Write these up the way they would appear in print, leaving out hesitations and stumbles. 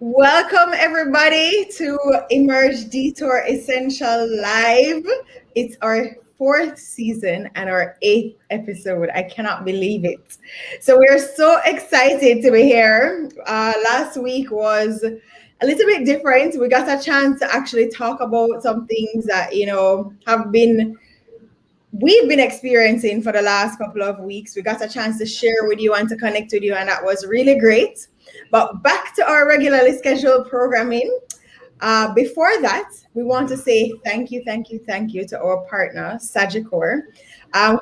Welcome everybody to Emerge Detour Essential Live. It's our fourth season and our eighth episode. I cannot believe it. So we're so excited to be here. Last week was a little bit different. We got a chance to actually talk about some things that we've been experiencing for the last couple of weeks. We got a chance to share with you and to connect with you, and that was really great. But back to our regularly scheduled programming. Before that, we want to say thank you to our partner, Sagicor,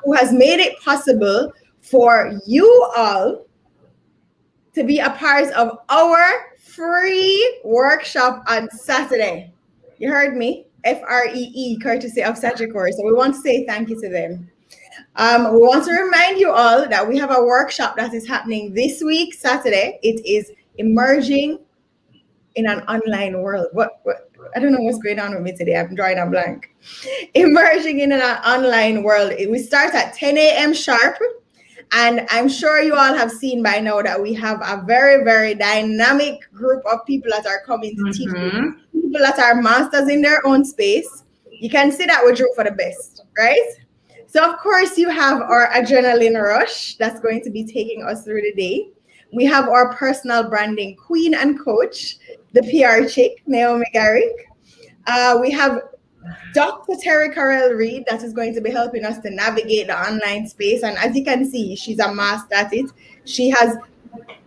who has made it possible for you all to be a part of our free workshop on Saturday. You heard me? FREE, courtesy of Sagicor. So we want to say thank you to them. We want to remind you all that we have a workshop that is happening this week, Saturday. It is Emerging in an Online World. What I don't know what's going on with me today. I'm drawing a blank. Emerging in an Online World. We start at 10 a.m. sharp. And I'm sure you all have seen by now that we have a very, very dynamic group of people that are coming to teach you. People that are masters in their own space. You can see that we drew for the best, right? So, of course, you have our adrenaline rush that's going to be taking us through the day. We have our personal branding queen and coach, the PR chick, Naomi Garrick. We have Dr. Terry Carell Reed that is going to be helping us to navigate the online space. And as you can see, she's a master at it. She has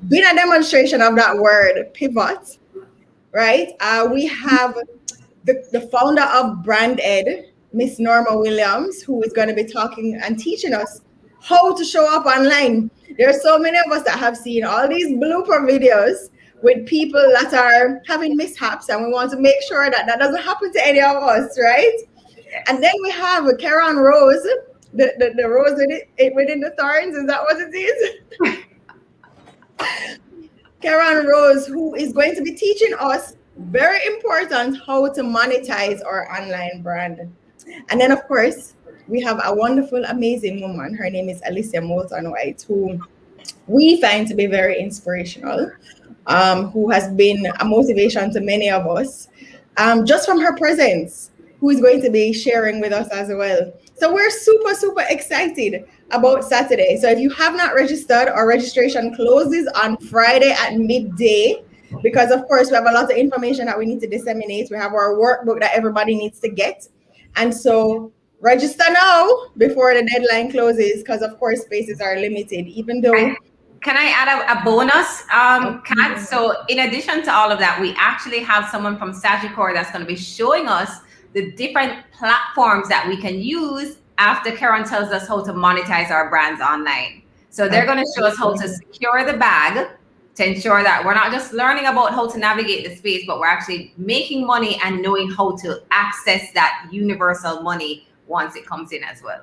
been a demonstration of that word, pivot, right? We have the founder of Brand Ed, Miss Norma Williams, who is going to be talking and teaching us how to show up online. There are so many of us that have seen all these blooper videos with people that are having mishaps, and we want to make sure that that doesn't happen to any of us, right? And then we have Karen Rose, the rose within the thorns. Is that what it is? Karen Rose, who is going to be teaching us, very important, how to monetize our online brand. And then, of course, we have a wonderful, amazing woman. Her name is Alicia Moulton White, who we find to be very inspirational, who has been a motivation to many of us, just from her presence, who is going to be sharing with us as well. So we're super, super excited about Saturday. So if you have not registered, our registration closes on Friday at midday, because of course we have a lot of information that we need to disseminate. We have our workbook that everybody needs to get. And so register now before the deadline closes, because of course spaces are limited, even though... Can I add a bonus, Kat? So in addition to all of that, we actually have someone from Sagicor that's going to be showing us the different platforms that we can use after Karen tells us how to monetize our brands online. So they're going to show us how to secure the bag to ensure that we're not just learning about how to navigate the space, but we're actually making money and knowing how to access that universal money once it comes in as well.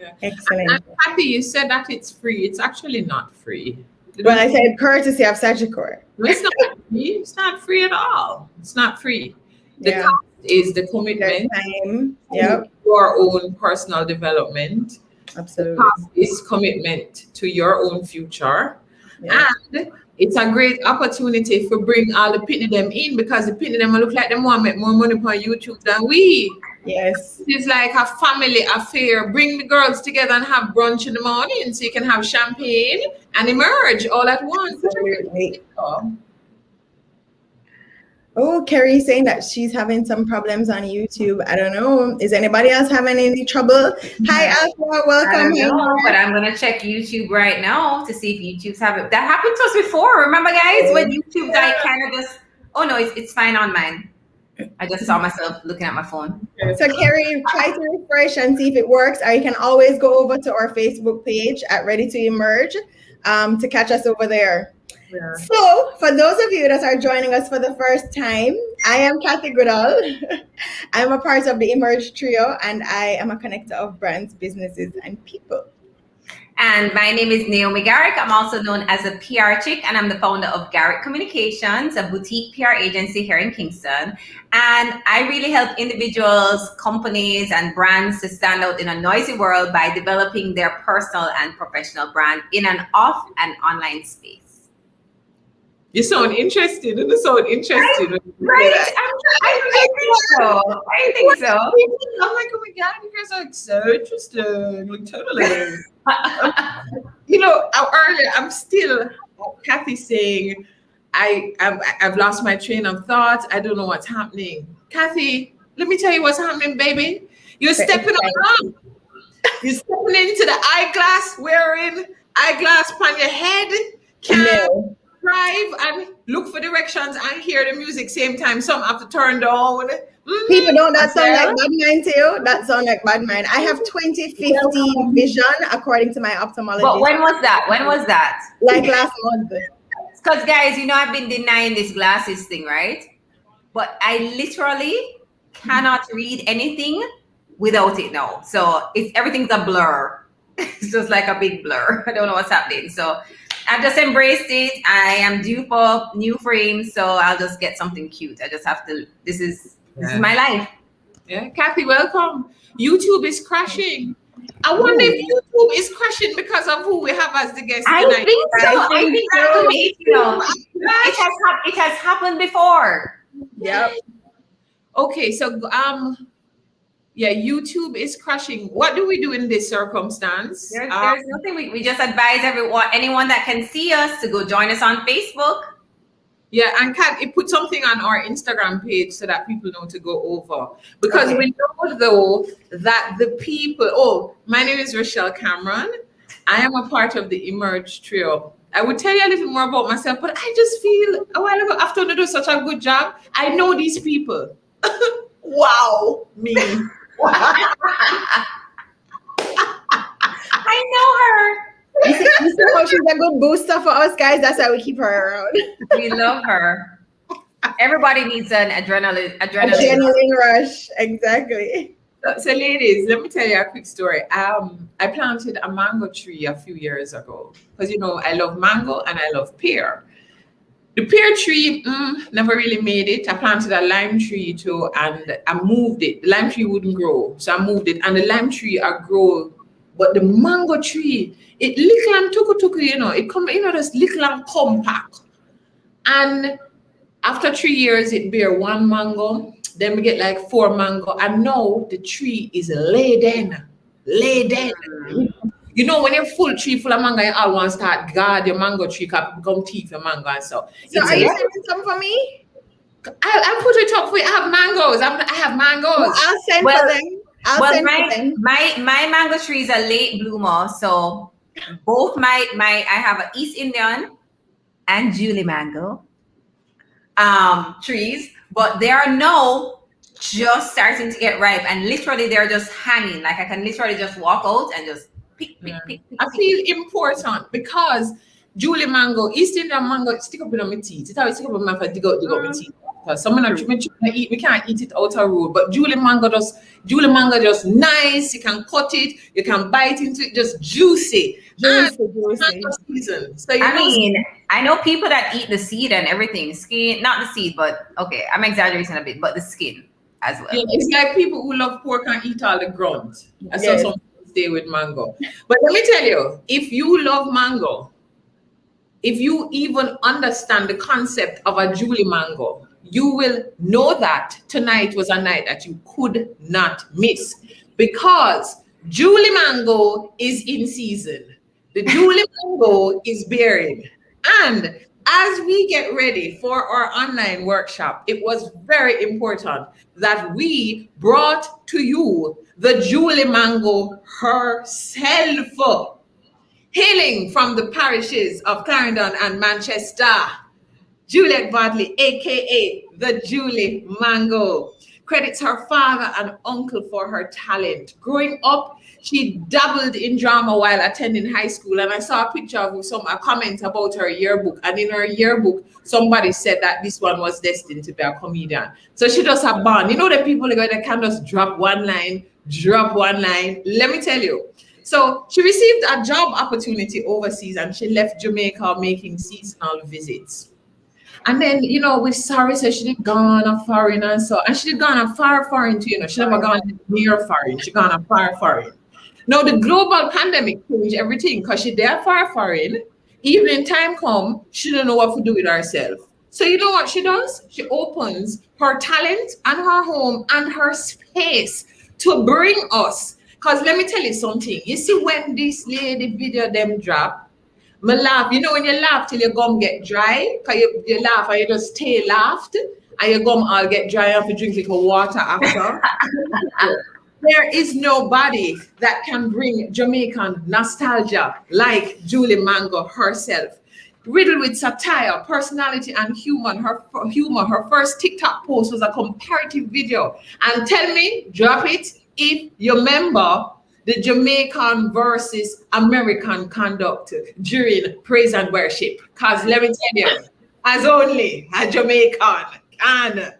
Yeah. Excellent. I'm happy you said that it's free. It's actually not free. Well, I said courtesy of Sagicor. It's not free. It's not free at all. It's not free. The cost is the commitment time. to your own personal development. Absolutely. The cost is commitment to your own future. Yeah. And it's a great opportunity for bring all the pitney them in, because the pitney them look like them want to make more money on YouTube than we. Yes. It's like a family affair. Bring the girls together and have brunch in the morning so you can have champagne and emerge all at once. Absolutely. Oh, Carrie's saying that she's having some problems on YouTube. I don't know. Is anybody else having any trouble? Hi, Alpha. Welcome. I don't know, but I'm going to check YouTube right now to see if YouTube's having... That happened to us before. Remember, guys, when YouTube died, kind of just... Oh, no, it's fine on mine. I just saw myself looking at my phone. So Carrie, try to refresh and see if it works, or you can always go over to our Facebook page at Ready to Emerge to catch us over there. Yeah. So for those of you that are joining us for the first time, I am Kathy Goodall. I'm a part of the Emerge Trio, and I am a connector of brands, businesses, and people. And my name is Naomi Garrick. I'm also known as a PR chick, and I'm the founder of Garrick Communications, a boutique PR agency here in Kingston. And I really help individuals, companies, and brands to stand out in a noisy world by developing their personal and professional brand in an off and online space. You sound interested. You sound interested. Right? I think so. I think so. I'm like, oh my God, you guys are like so interesting. Like, totally. Earlier, I'm still, Kathy saying, I've lost my train of thought. I don't know what's happening. Kathy, let me tell you what's happening, baby. You're stepping on. You're stepping into the eyeglass, wearing eyeglass on your head. Can't drive and look for directions and hear the music same time. Some have to turn down. People don't that sound like bad mind to you? That sound like bad mind. I have 20/50 vision according to my ophthalmologist. But when was that? When was that? Like last month. Because guys, I've been denying this glasses thing, right? But I literally cannot read anything without it now. So everything's a blur. It's just like a big blur. I don't know what's happening. So I've just embraced it. I am due for new frames, so I'll just get something cute. I just have to. This is my life. Yeah, Kathy, welcome. YouTube is crashing. I wonder if YouTube is crashing because of who we have as the guest tonight. I think so. I think it has happened before. Yep. Okay, so YouTube is crashing. What do we do in this circumstance? There's nothing. We just advise anyone that can see us to go join us on Facebook. Yeah, and Kat, it put something on our Instagram page so that people know to go over. Because we know, though, that the people... my name is Rochelle Cameron. I am a part of the Emerge Trio. I would tell you a little more about myself, but I just feel a while ago, after I do such a good job, I know these people. Wow, me. I know her. You see how she's a good booster for us guys. That's why we keep her around. We love her. Everybody needs an adrenaline rush. Exactly. So ladies, let me tell you a quick story. I planted a mango tree a few years ago because I love mango and I love pear. The pear tree never really made it. I planted a lime tree too, and I moved it. The lime tree wouldn't grow, so I moved it, and the lime tree grew. But the mango tree, it little and tuku, it come, just little and compact. And after 3 years, it bear 1 mango. Then we get like 4 mango, and now the tree is laden. When you're full tree full of mango, you all want to start guard your mango tree, become teeth your mango and so. So are you sending some for me? I'll put it up for you. I have mangoes. I have mangoes. I'll send for them. My mango tree is a late bloomer, so both I have an East Indian and Julie mango trees, but they are now just starting to get ripe, and literally they're just hanging. Like I can literally just walk out and just pick. I feel important because Julie mango, East Indian mango, stick up in my teeth. It's how it stick up in my mouth, dig out my teeth. Because someone eat, we can't eat it out of road. But Julie mango just nice. You can cut it, you can bite into it, just juicy. Season. So I know people that eat the seed and everything, skin, not the seed, but okay, I'm exaggerating a bit, but the skin as well. Yeah, it's like people who love pork and eat all the grunt. I saw some people stay with mango. But let me tell you, if you love mango, if you even understand the concept of a Julie mango, you will know that tonight was a night that you could not miss because Julie mango is in season. The Julie mango is bearing. And as we get ready for our online workshop, it was very important that we brought to you the Julie mango herself, hailing from the parishes of Clarendon and Manchester. Juliet Bodley, aka the Julie Mango, credits her father and uncle for her talent. Growing up, she dabbled in drama while attending high school, and I saw a picture of a comment about her yearbook, and in her yearbook, somebody said that this one was destined to be a comedian. So she does have bond. The people that can just drop one line. Let me tell you. So she received a job opportunity overseas, and she left Jamaica making seasonal visits. And then, with sorry, so she did gone a foreign and so, and she did gone a far foreign too, she never gone near foreign, she gone a far foreign. Now the global pandemic changed everything because she there far foreign, Evening time come, she don't know what to do with herself. So you know what she does? She opens her talent and her home and her space to bring us. Because let me tell you something. You see, when this lady video them drop, me laugh. You know when you laugh till your gum get dry? Because you laugh and you just stay laughed and your gum all get dry and you drink little water after. There is nobody that can bring Jamaican nostalgia like Julie Mango herself. Riddled with satire, personality, and humor. Her first TikTok post was a comparative video. And tell me, drop it if you remember the Jamaican versus American conduct during praise and worship. Because let me tell you, as only a Jamaican can.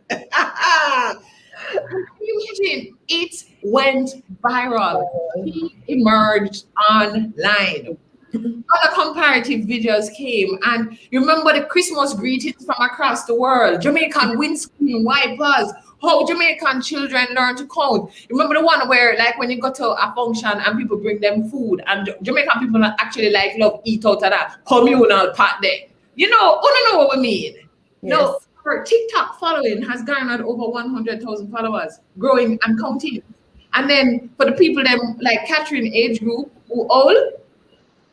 Imagine, it went viral. He emerged online. Other comparative videos came, and you remember the Christmas greetings from across the world, Jamaican windscreen wipers, how Jamaican children learn to count. You remember the one where, like, when you go to a function and people bring them food, and Jamaican people actually like love eat out of that communal pot there. You know what we mean? Yes. No, her TikTok following has garnered over 100,000 followers, growing and counting. And then for the people them like Catherine age group who old,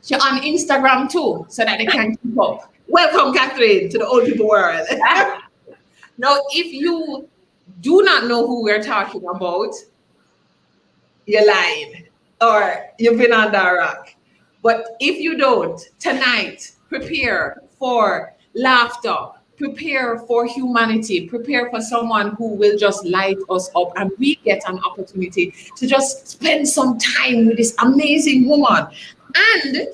she on Instagram too, so that they can keep up. Welcome, Catherine, to the old people world. Now, if you do not know who we're talking about, you're lying or you've been under a rock. But if you don't, tonight, prepare for laughter, prepare for humanity, prepare for someone who will just light us up, and we get an opportunity to just spend some time with this amazing woman. And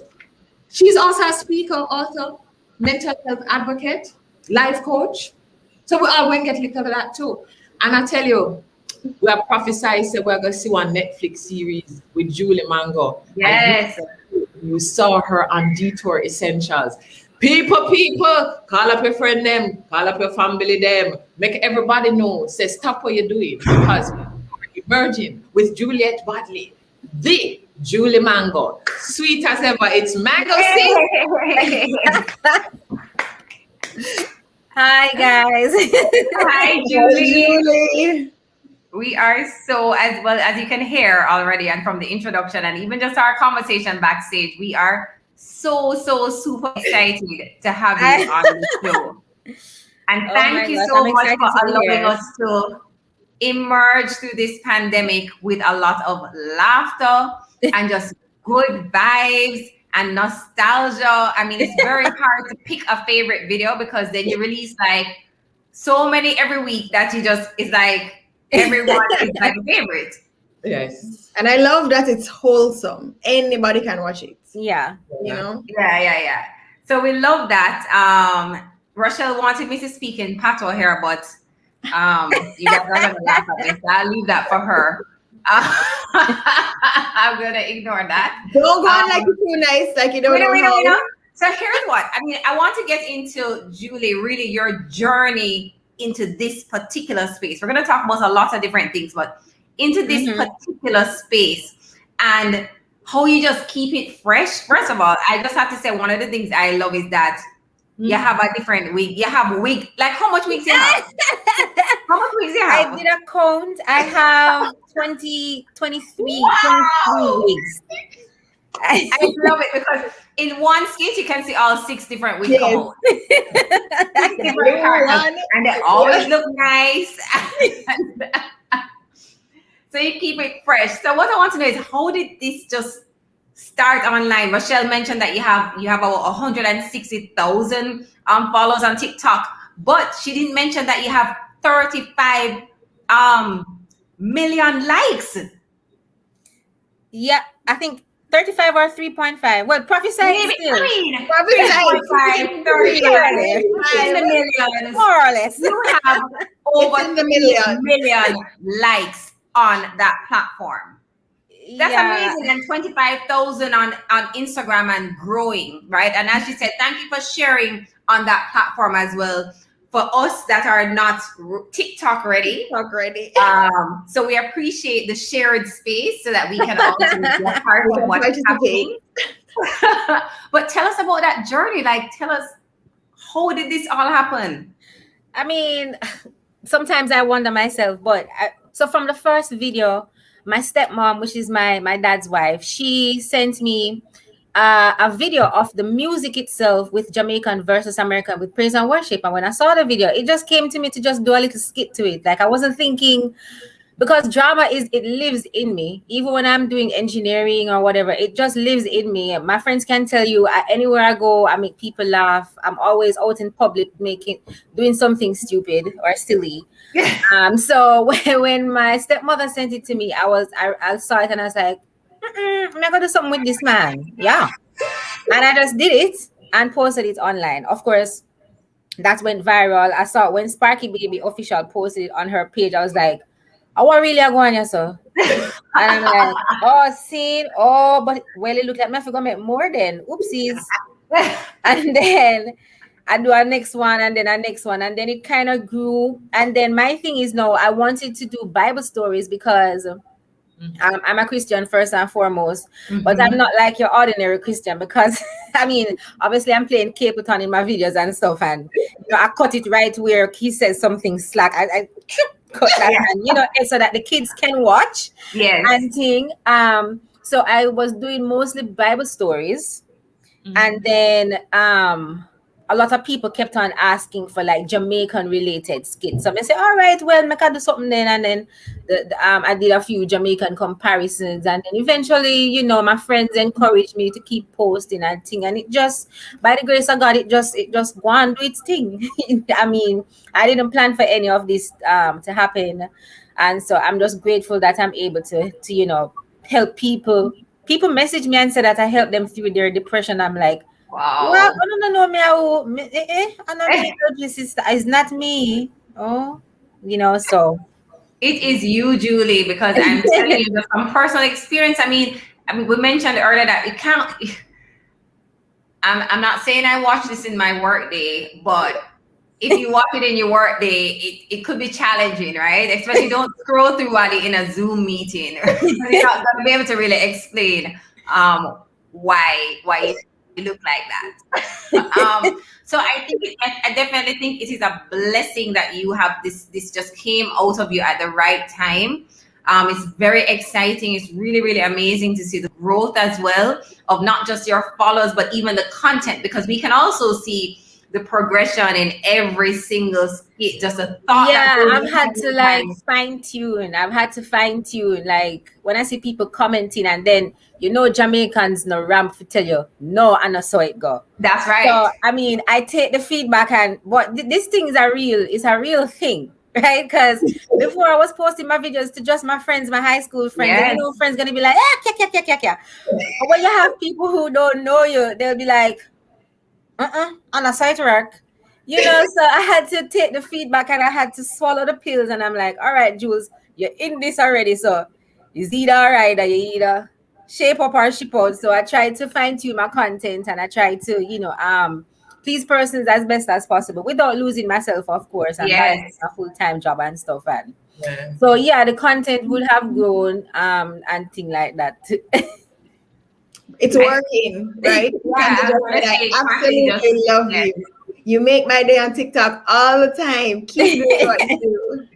she's also a speaker, author, mental health advocate, life coach. So we all going to get a little of that too. And I tell you, we are prophesied that we're going to see one Netflix series with Julie Mango. Yes. You saw her on Detour Essentials. People, call up your friend them, call up your family them, make everybody know, say stop what you're doing, because we're emerging with Juliet Bodley, the Julie Mango. Sweet as ever, it's mango season. Hi guys. Hi Julie. We are so, as well as you can hear already, and from the introduction and even just our conversation backstage, we are so super excited to have you on the show. And thank you so much for allowing us to emerge through this pandemic with a lot of laughter and just good vibes and nostalgia. I mean, it's very hard to pick a favorite video because then you release like so many every week that you just, it's like everyone is like a favorite. Yes. And I love that it's wholesome. Anybody can watch it. Yeah. You know? Yeah. So we love that. Rochelle wanted me to speak in patois here, but you guys are gonna laugh at me, so I'll leave that for her. I'm gonna ignore that. Don't go on like you're too nice, like you don't know. So here's what I mean. I want to get into, Julie, really your journey into this particular space. We're gonna talk about a lot of different things, but into this particular space and how you just keep it fresh. First of all, I just have to say one of the things I love is that you have a different wig. You have wig. Like how much wigs you have? How much wigs you have? I did a count. I have 23 wigs. I love it because in one skit you can see all 6 different wigs come out. Different characters, and they always look nice. So you keep it fresh. So what I want to know is, how did this just start online? Rochelle mentioned that you have about 160,000 followers on TikTok, but she didn't mention that you have 35 million likes. Yeah, I think 35 or 3.5. Well, prophesy still. Prophesy 35 million. More or less. You have over 3 million likes on that platform. That's amazing. And 25,000 on Instagram and growing, right? And as you said, thank you for sharing on that platform as well. For us that are not TikTok ready. So we appreciate the shared space so that we can also be a part of what's happening. But tell us about that journey. Like, tell us, how did this all happen? I mean, sometimes I wonder myself, but so from the first video, my stepmom, which is my dad's wife, she sent me a video of the music itself with Jamaican versus American with praise and worship. And when I saw the video, it just came to me to just do a little skit to it. Like I wasn't thinking, because drama it lives in me. Even when I'm doing engineering or whatever, it just lives in me. My friends can tell you, anywhere I go, I make people laugh. I'm always out in public doing something stupid or silly. So when my stepmother sent it to me, I saw it and I was like, I'm not gonna do something with this man. Yeah. And I just did it and posted it online. Of course, that went viral. I saw it when Sparky Baby official posted it on her page. I was like, oh, what really are going on, so? And I'm like, oh, scene. Oh, but well, it looked like I forgot make more than oopsies. And then I do a next one and then a next one. And then it kind of grew. And then my thing is now I wanted to do Bible stories because I'm a Christian first and foremost, but I'm not like your ordinary Christian because I mean, obviously I'm playing Capleton in my videos and stuff, and I cut it right where he says something slack. I cut that, and so that the kids can watch. Yes. And thing. So I was doing mostly Bible stories, and then a lot of people kept on asking for like Jamaican related skits. So I say, all right, well, I can do something then. And then I did a few Jamaican comparisons. And then eventually, my friends encouraged me to keep posting and thing. And it just, by the grace of God, it just go and do its thing. I mean, I didn't plan for any of this to happen. And so I'm just grateful that I'm able to help people. People message me and say that I help them through their depression. I'm like, wow. Well, it's not me. Oh, so. It is you, Julie, because I'm telling you from personal experience. I mean, we mentioned earlier that it can't. I'm not saying I watch this in my work day, but if you watch it in your work day, it could be challenging, right? Especially don't scroll through while you're in a Zoom meeting. You're not going to be able to really explain why you look like that. So I definitely think it is a blessing that you have this just came out of you at the right time. It's very exciting. It's really, really amazing to see the growth as well of not just your followers, but even the content, because we can also see the progression in every single skit. Just a thought. Yeah, I've had to fine tune. Like when I see people commenting and then Jamaicans no ramp to tell you no, and I saw it go. That's right. So I mean, I take the feedback but this thing is a real thing, right? Because before I was posting my videos to just my friends, my high school friends, yes. And friends gonna be like, yeah. But when you have people who don't know you, they'll be like, on a site work. So I had to take the feedback and I had to swallow the pills, and I'm like, all right, Jules, you're in this already, so it's either all right or you either shape up or ship out. So I tried to fine tune my content and I tried to please persons as best as possible without losing myself, of course, and that's a full-time job and stuff. And so the content would have grown and things like that. It's working, right? I absolutely love you. You make my day on TikTok all the time. Keep doing what you do.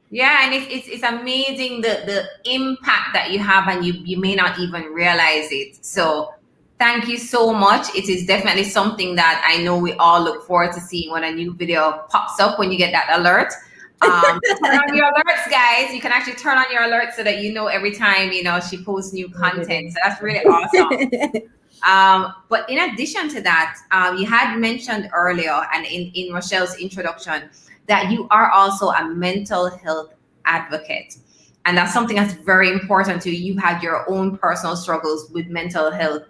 Yeah, and it's amazing the impact that you have, and you may not even realize it. So thank you so much. It is definitely something that I know we all look forward to seeing when a new video pops up, when you get that alert. Turn on your alerts, guys. You can actually turn on your alerts so that every time she posts new content. So that's really awesome. But in addition to that, you had mentioned earlier and in Rochelle's introduction that you are also a mental health advocate. And that's something that's very important to you. You've had your own personal struggles with mental health.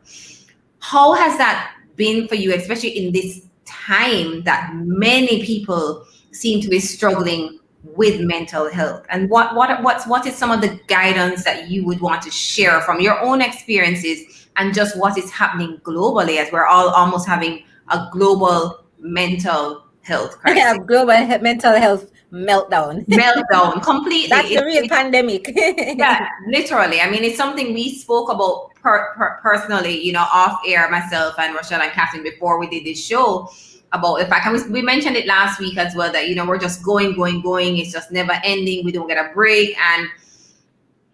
How has that been for you, especially in this time that many people seem to be struggling with mental health? And what is some of the guidance that you would want to share from your own experiences and just what is happening globally, as we're all almost having a global mental health crisis? Yeah, global mental health meltdown. Meltdown completely. That's the real pandemic. Yeah, literally. I mean, it's something we spoke about personally, you know, off air, myself and Rochelle and Catherine, before we did this show, about the fact, and we mentioned it last week as well, that, you know, we're just going. It's just never ending. We don't get a break. And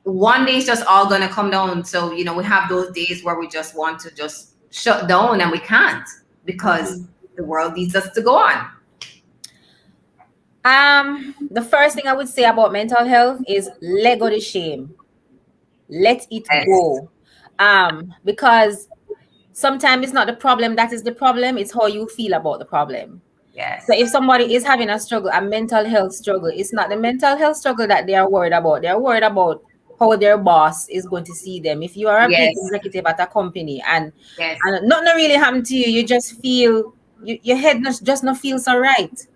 one day it's just all going to come down. So, you know, we have those days where we just want to just shut down, and we can't, because the world needs us to go on. The first thing I would say about mental health is let go the shame. Let it go. Because sometimes it's not the problem that is the problem, it's how you feel about the problem. Yes. So if somebody is having a struggle, a mental health struggle, it's not the mental health struggle that they are worried about. They're worried about how their boss is going to see them. If you are a big executive at a company and nothing really happened to you, you just feel your head just not feels so right.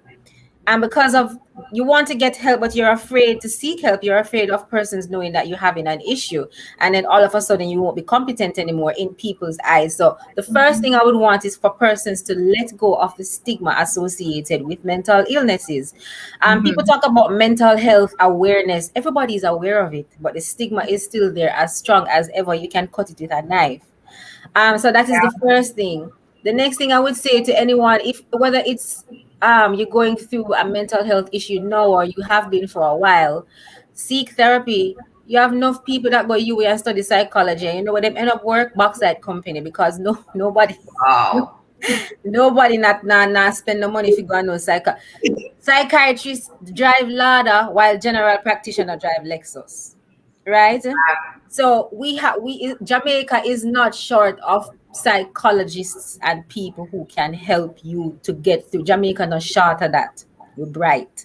And because of you want to get help, but you're afraid to seek help. You're afraid of persons knowing that you're having an issue. And then all of a sudden you won't be competent anymore in people's eyes. So the first thing I would want is for persons to let go of the stigma associated with mental illnesses. People talk about mental health awareness. Everybody's aware of it, but the stigma is still there, as strong as ever. You can cut it with a knife. So that is the first thing. The next thing I would say to anyone, if whether it's you're going through a mental health issue now or you have been for a while, seek therapy. You have enough people that go UWI and study psychology. You know, when them end up work, backside company, because nobody not spend the money if you go on no psychiatrists drive Lada while general practitioner drive Lexus, right? So Jamaica is not short of psychologists and people who can help you to get through. Jamaica not short of that. We're bright,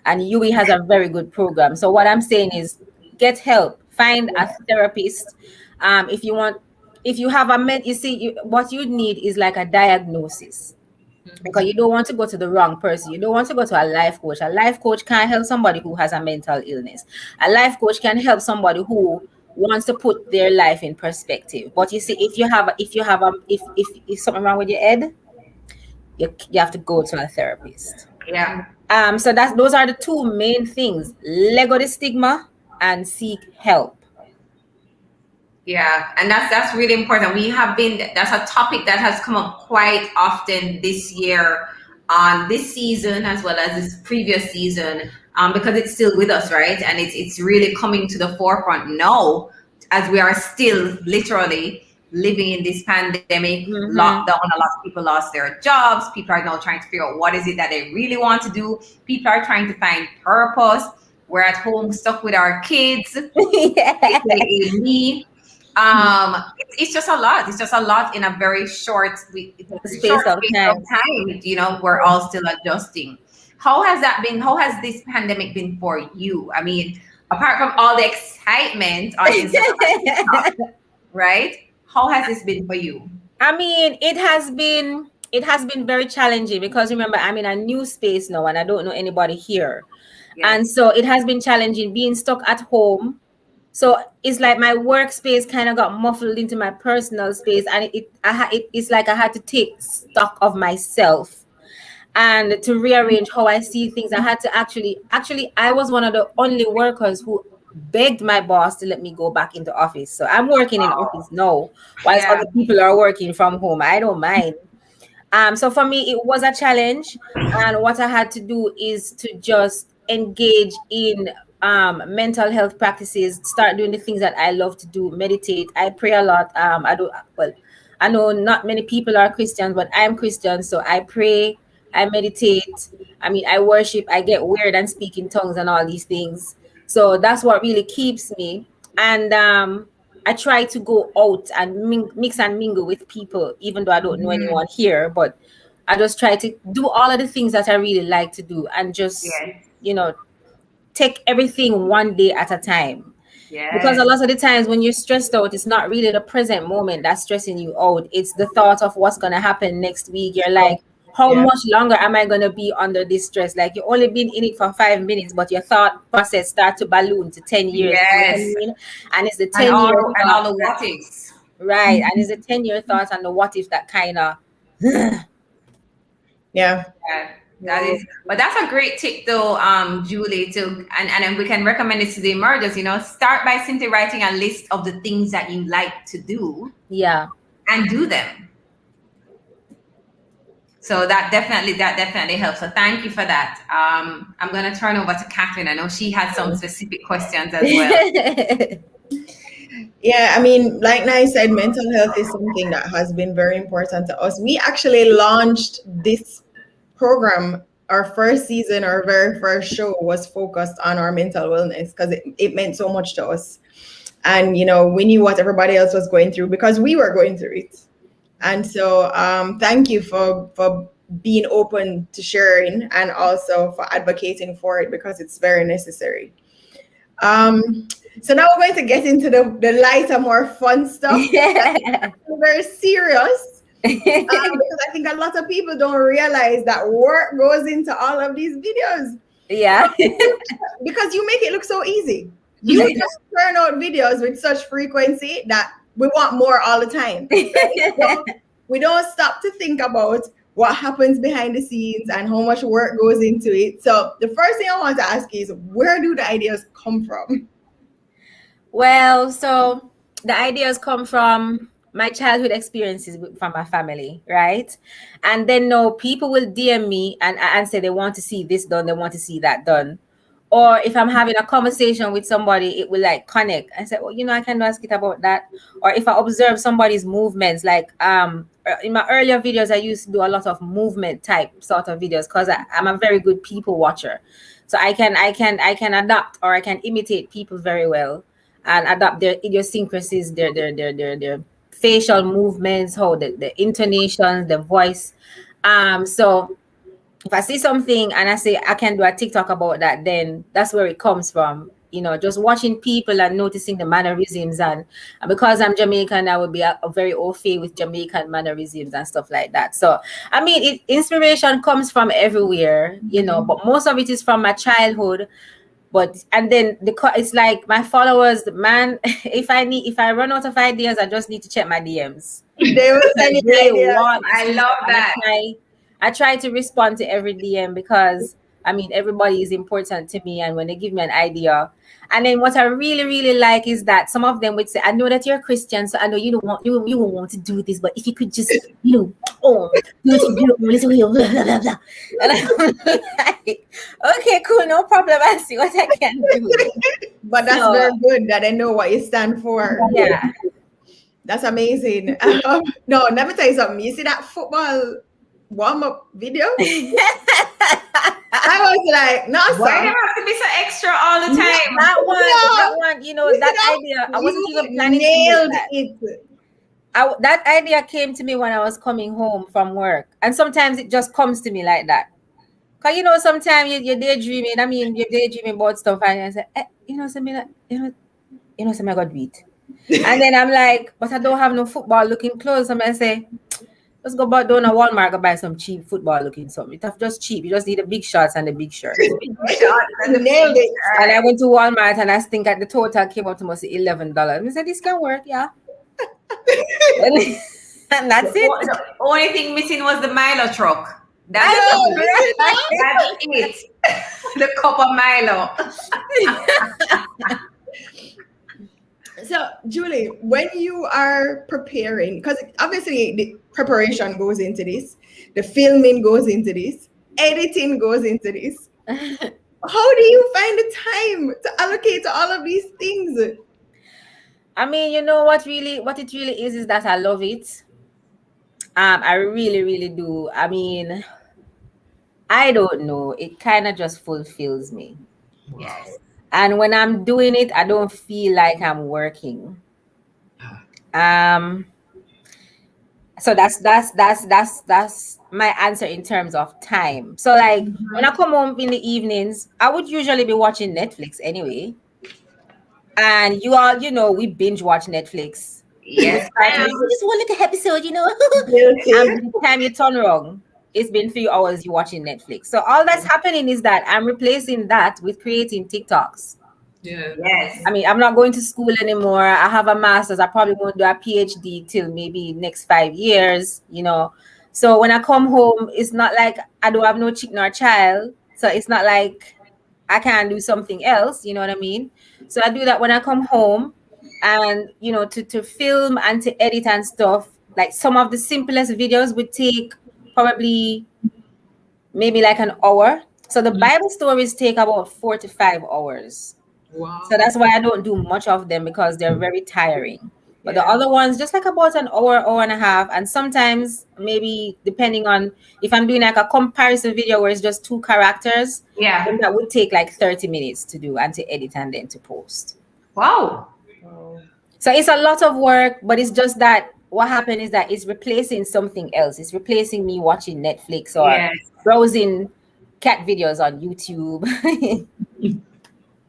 and UWI has a very good program. So what I'm saying is, get help. Find a therapist. If you have what you need is like a diagnosis, because you don't want to go to the wrong person. You don't want to go to a life coach. A life coach can't help somebody who has a mental illness. A life coach can help somebody who wants to put their life in perspective. But you see, if something wrong with your head, you have to go to a therapist. Yeah. So those are the two main things: let go the stigma and seek help. Yeah, and that's really important. That's a topic that has come up quite often this year, on this season as well as this previous season, because it's still with us, right? And it's really coming to the forefront now, as we are still literally living in this pandemic lockdown. A lot of people lost their jobs. People are now trying to figure out what is it that they really want to do. People are trying to find purpose. We're at home stuck with our kids. Me. It's just a lot. It's just a lot in a very short space of time. You know, we're all still adjusting. How has that been? How has this pandemic been for you? I mean, apart from all the excitement on Instagram, right? How has this been for you? I mean, it has been very challenging, because remember, I'm in a new space now and I don't know anybody here. Yes. And so it has been challenging being stuck at home. So it's like my workspace kind of got muffled into my personal space, and it's like I had to take stock of myself and to rearrange how I see things. I had to actually, I was one of the only workers who begged my boss to let me go back into office. So I'm working in office now, whilst other people are working from home. I don't mind. So for me, it was a challenge, and what I had to do is to just engage in mental health practices, start doing the things that I love to do, meditate. I pray a lot. I know not many people are Christians, but I'm Christian, so I pray, I meditate. I mean, I worship, I get weird and speak in tongues and all these things. So that's what really keeps me. And I try to go out and mix and mingle with people, even though I don't know anyone here, but I just try to do all of the things that I really like to do, and just, take everything one day at a time. Yes. Because a lot of the times when you're stressed out, it's not really the present moment that's stressing you out. It's the thought of what's going to happen next week. You're like, how much longer am I going to be under this stress? Like, you've only been in it for 5 minutes, but your thought process starts to balloon to 10 years. Yes. You know what I mean? And it's the 10-year thought. And all the what ifs. Right. And it's the 10-year thoughts and the what if that kind of... Yeah. That is, but that's a great tip though, Julie, and we can recommend it to the emergers, start by simply writing a list of the things that you like to do. Yeah. And do them. So that definitely helps. So thank you for that. I'm going to turn over to Catherine. I know she had some specific questions as well. Yeah, I mean, like Nai said, mental health is something that has been very important to us. We actually launched this program. Our first season, our very first show was focused on our mental wellness because it meant so much to us. And, we knew what everybody else was going through because we were going through it. And so thank you for being open to sharing and also for advocating for it because it's very necessary. So now we're going to get into the lighter, more fun stuff. Yeah. Very serious. Because I think a lot of people don't realize that work goes into all of these videos. Yeah. Because you make it look so easy. You just turn out videos with such frequency that we want more all the time. Right? We don't stop to think about what happens behind the scenes and how much work goes into it. So the first thing I want to ask is, where do the ideas come from? Well, so the ideas come from my childhood experiences from my family, right? And then people will DM me and say they want to see this done, they want to see that done. Or if I'm having a conversation with somebody, it will like connect. I say, well, I can ask it about that. Or if I observe somebody's movements, like in my earlier videos, I used to do a lot of movement type sort of videos because I'm a very good people watcher. So I can adapt or I can imitate people very well and adapt their idiosyncrasies, their facial movements, how the intonations, the voice. So if I see something and I say I can do a TikTok about that, then that's where it comes from. Just watching people and noticing the mannerisms, and because I'm Jamaican, I would be a very au fait with Jamaican mannerisms and stuff like that. So I mean, inspiration comes from everywhere, but most of it is from my childhood. And then it's like my followers, man. If I run out of ideas, I just need to check my DMs. They will send you ideas. I love that. I try to respond to every DM because I mean everybody is important to me, and when they give me an idea, and then what I really really like is that some of them would say, "I know that you're a Christian, so I know you don't want you won't want to do this, but if you could just do it beautiful, blah blah blah blah." And I'm like, okay, cool, no problem. I'll see what I can do. But that's very good that I know what you stand for. Yeah, that's amazing. No, let me tell you something. You see that football warm-up video? I was like, no, why do you have to be so extra all the time? That one, that idea, I wasn't even planning nailed to do that. it. That idea came to me when I was coming home from work, and sometimes it just comes to me like that. Cause sometimes you're daydreaming. I mean, you're daydreaming about stuff, and I say, something I got beat, and then I'm like, but I don't have no football-looking clothes. And I say, let's go back down to Walmart and buy some cheap football-looking something. It's just cheap. You just need the big shorts and the big shirt. Nailed it. And I went to Walmart and I think at the total came out to almost $11. I said, this can work, yeah. And that's it. The only thing missing was the Milo truck. That's it. The cup of Milo. So, Julie, when you are preparing, because obviously the preparation goes into this, the filming goes into this, editing goes into this. How do you find the time to allocate to all of these things? I mean, what it really is that I love it. I really, really do. I mean, I don't know. It kind of just fulfills me. Yes. And when I'm doing it, I don't feel like I'm working. So that's my answer in terms of time. So like when I come home in the evenings, I would usually be watching Netflix anyway. And you all, we binge watch Netflix. Yes. Just one little episode, And by the time you turn wrong, it's been 3 hours you watching Netflix. So all that's happening is that I'm replacing that with creating TikToks. Yeah. Yes. I mean, I'm not going to school anymore. I have a master's. I probably won't do a PhD till maybe next 5 years, So when I come home, it's not like I don't have no chick nor child. So it's not like I can't do something else. You know what I mean? So I do that when I come home, and to film and to edit and stuff. Like some of the simplest videos would take probably maybe like an hour. So the Bible stories take about 4 to 5 hours. Wow. So that's why I don't do much of them, because they're very tiring. But the other ones, just like about an hour, hour and a half. And sometimes maybe depending on if I'm doing like a comparison video where it's just 2 characters, then that would take like 30 minutes to do and to edit and then to post. Wow. So it's a lot of work, but it's just that what happened is that it's replacing something else. It's replacing me watching Netflix or browsing cat videos on YouTube.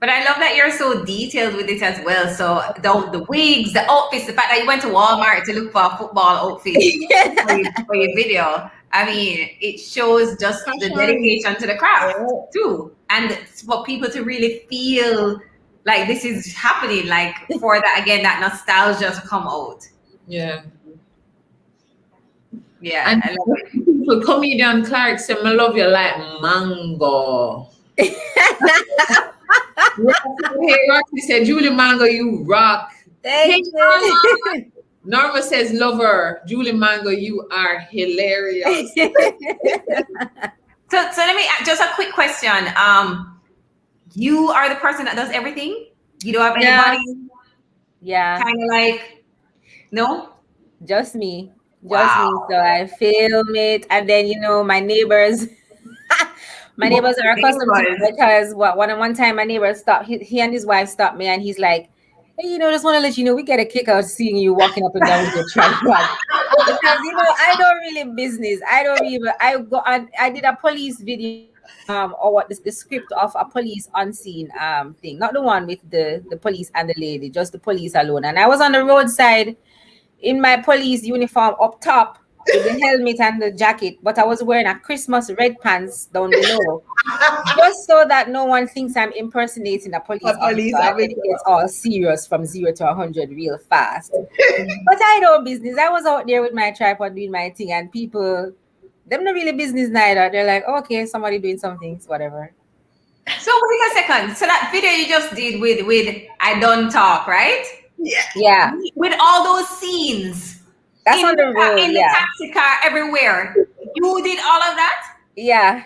But I love that you're so detailed with it as well. So the wigs, the outfits, the fact that you went to Walmart to look for a football outfit for your video. I mean, it shows just the dedication to the craft too. And for people to really feel like this is happening, like for that, again, that nostalgia to come out. Yeah. Yeah. And I love it. people, comedian Clark said, I love you like mango. Hey, Roxy said, Julie Mango, you rock. Thank you. Norma says, lover. Julie Mango, you are hilarious. So let me just a quick question. You are the person that does everything? You don't have anybody? Yeah. Kind of like, no? Just me. Just me. So I film it, and then my neighbors. My neighbors are accustomed to it, because one time my neighbor stopped. He and his wife stopped me, and he's like, "Hey, just want to let you know we get a kick out of seeing you walking up and down with your tripod." Because I don't really business. I did a police video, or what the script of a police unseen thing, not the one with the police and the lady, just the police alone. And I was on the roadside in my police uniform up top, with the helmet and the jacket, but I was wearing a Christmas red pants down below, just so that no one thinks I'm impersonating a police officer. It's all serious from 0 to 100 real fast. But I know business. I was out there with my tripod doing my thing, and people, them not really business neither. They're like, okay, somebody doing something, whatever. So wait a second. So that video you just did with I Don't Talk, right? Yeah. With all those scenes. That's on the road, in the taxi car, everywhere. You did all of that? Yeah.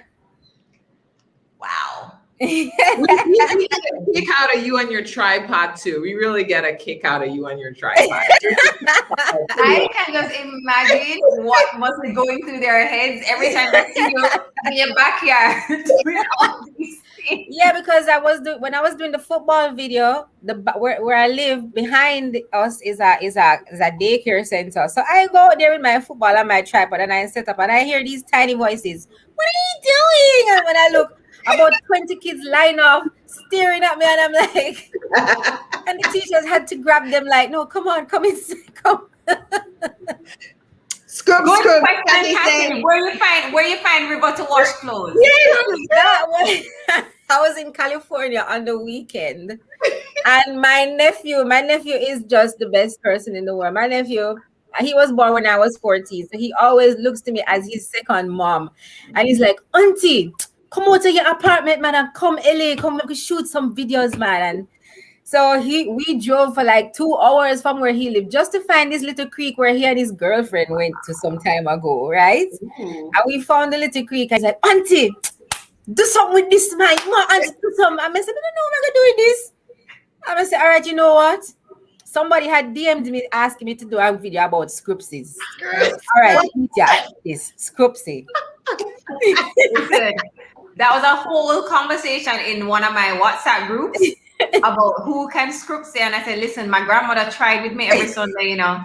Wow. we get a kick out of you and your tripod too. We really get a kick out of you and your tripod. I can just imagine what must be going through their heads every time they see you in your backyard doing all these things. Yeah, because when I was doing the football video, where I live behind us is a daycare center. So I go out there with my football and my tripod, and I set up, and I hear these tiny voices. What are you doing? And when I look, about 20 kids line up staring at me, and I'm like, and the teachers had to grab them like, no, come on, come inside, come. Scrub. Where you find River to wash clothes? I was in California on the weekend, and my nephew is just the best person in the world. My nephew, he was born when I was 14, so he always looks to me as his second mom, and he's like, Auntie, come out to your apartment, man, and come LA, come shoot some videos, man. And so we drove for like 2 hours from where he lived just to find this little creek where he and his girlfriend went to some time ago, right? And we found the little creek. I was like, Auntie, do something with this, man. Come on, Auntie, do something. I said, no, I'm not doing this. I said, all right, you know what? Somebody had DM'd me asking me to do a video about scriptsies. All right, yeah, this scripsy. That was a whole conversation in one of my WhatsApp groups about who can scriptsy, and I said, listen, my grandmother tried with me every Sunday, I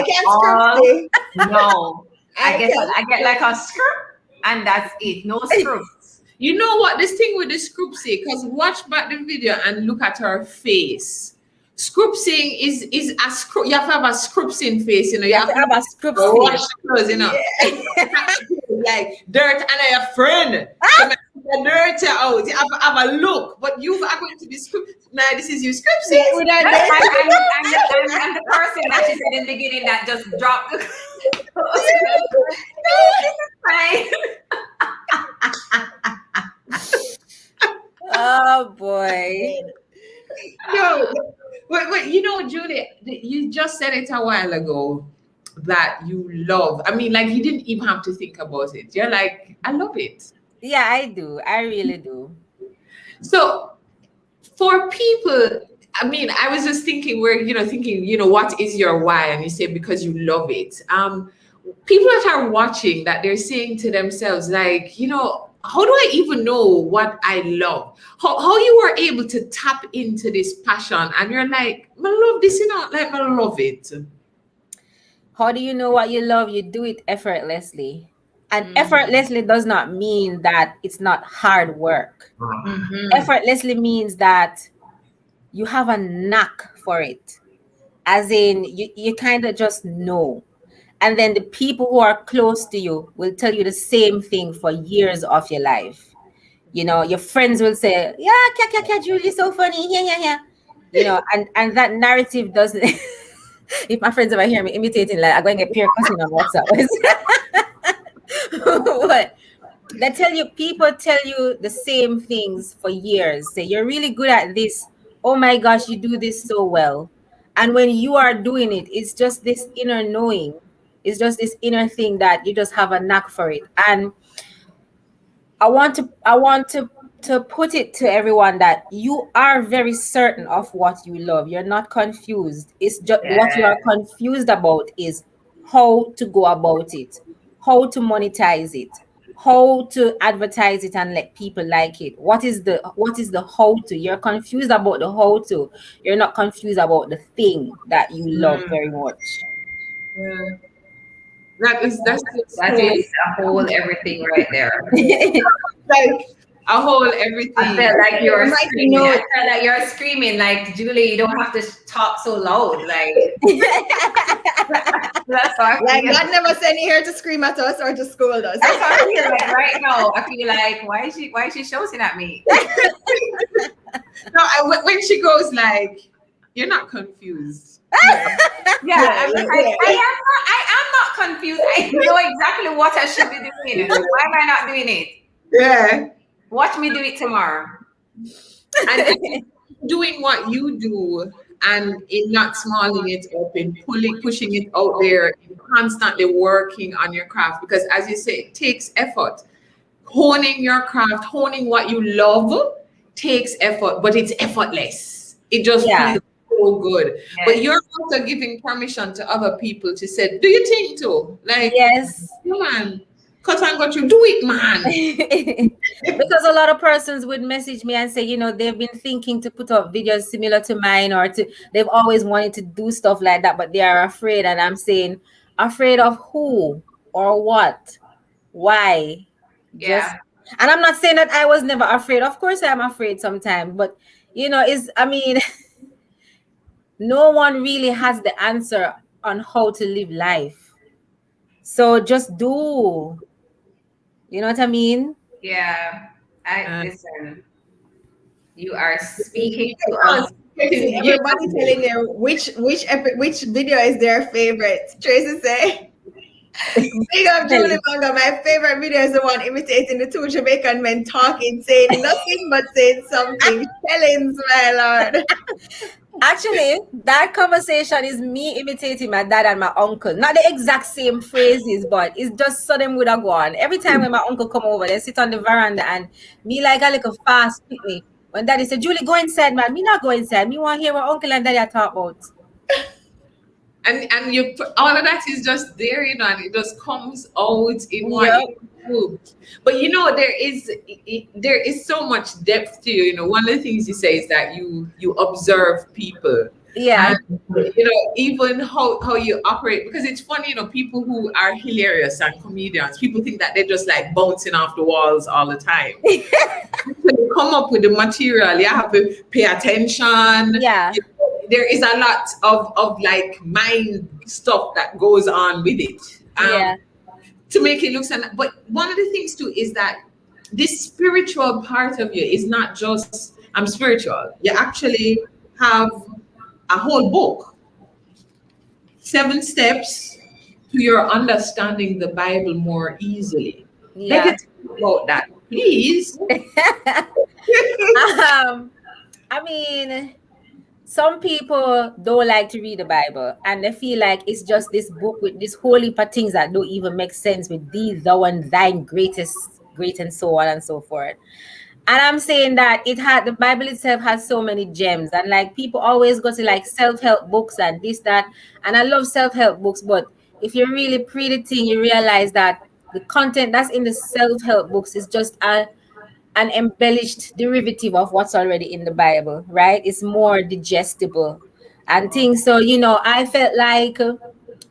can't scriptsy. No, I get like a script, and that's it. No scripts. You know what? This thing with the scriptsy, because watch back the video and look at her face. Scriptsing is a script. You have to have a scriptsing face, You have to have a scriptsing. Wash clothes, like dirt and your friend. The dirt out. You have a look, but you are going to be script. Now this is your scriptsing. I'm the person that she said in the beginning that just dropped. Oh boy. No, but you know, Juliet, you just said it a while ago that you love. I mean, like you didn't even have to think about it. You're like, I love it. Yeah, I do. I really do. So for people, I mean, I was just thinking, what is your why? And you say because you love it. People that are watching that, they're saying to themselves, like, how do I even know what I love? How you were able to tap into this passion and you're like, I love this, like I love it. How do you know what you love? You do it effortlessly. And effortlessly does not mean that it's not hard work. Effortlessly means that you have a knack for it. As in, you kind of just know. And then the people who are close to you will tell you the same thing for years of your life. Your friends will say, yeah, Julie, so funny. Yeah. And that narrative doesn't. If my friends ever hear me imitating, like I'm going to get peer cussing on WhatsApp. But people tell you the same things for years. Say, you're really good at this. Oh my gosh, you do this so well. And when you are doing it, it's just this inner knowing. It's just this inner thing that you just have a knack for it. And I want to put it to everyone that you are very certain of what you love. You're not confused. It's just what you are confused about is how to go about it, how to monetize it, how to advertise it and let people like it. What is the how to? You're confused about the how to. You're not confused about the thing that you love very much. Yeah. That's a whole everything right there. like a whole everything. I felt like you're screaming. I felt like you're screaming, like, Julie, you don't have to talk so loud. Like, that's how I Like feel. God never sent you here to scream at us or to scold us. That's how I feel like right now. I feel like, why is she shouting at me? No, when she goes like, you're not confused. Yeah, I am not confused. I know exactly what I should be doing. Why am I not doing it? Yeah. Watch me do it tomorrow. And doing what you do and in not smalling it up, in pushing it out there, in constantly working on your craft. Because as you say, it takes effort. Honing your craft, honing what you love takes effort, but it's effortless. It just feels so good. Yeah. But you're also giving permission to other people to say, do you think so? Like, yes, come on. Cut and got you do it, man. Because a lot of persons would message me and say, they've been thinking to put up videos similar to mine, or they've always wanted to do stuff like that, but they are afraid. And I'm saying, afraid of who or what? Why? Yeah. And I'm not saying that I was never afraid. Of course I'm afraid sometimes, but no one really has the answer on how to live life. So just do. You know what I mean? Yeah. Listen. You are speaking to us. Everybody telling you which video is their favorite. Tracy say, big up Julie Mango. My favorite video is the one imitating the two Jamaican men talking, saying nothing but saying something. Challenge, my lord. Actually, that conversation is me imitating my dad and my uncle. Not the exact same phrases, but it's just so them would have gone. Every time when my uncle come over, they sit on the veranda and me like a little fast with me. When daddy said, Julie, go inside, man. Me not go inside. Me want to hear what uncle and daddy are talk about. And you all of that is just there, and it just comes out in what you do. But there is so much depth to you. One of the things you say is that you observe people. Yeah. And, even how you operate, because it's funny, people who are hilarious and comedians, people think that they're just like bouncing off the walls all the time. When you come up with the material, you have to pay attention. Yeah. There is a lot of like mind stuff that goes on with it. To make it look so nice. But one of the things too is that this spiritual part of you is not just I'm spiritual. You actually have a whole book, 7 steps to your understanding the Bible more easily. Yeah. Let us talk about that, please. I mean, some people don't like to read the Bible and they feel like it's just this book with this whole heap of things that don't even make sense with thee, thou, and thine greatest, great, and so on and so forth. And I'm saying that the Bible itself has so many gems, and like people always go to like self-help books and this, that, and I love self-help books, but if you really read the thing, you realize that the content that's in the self-help books is just an embellished derivative of what's already in the Bible, right? It's more digestible and things. So, I felt like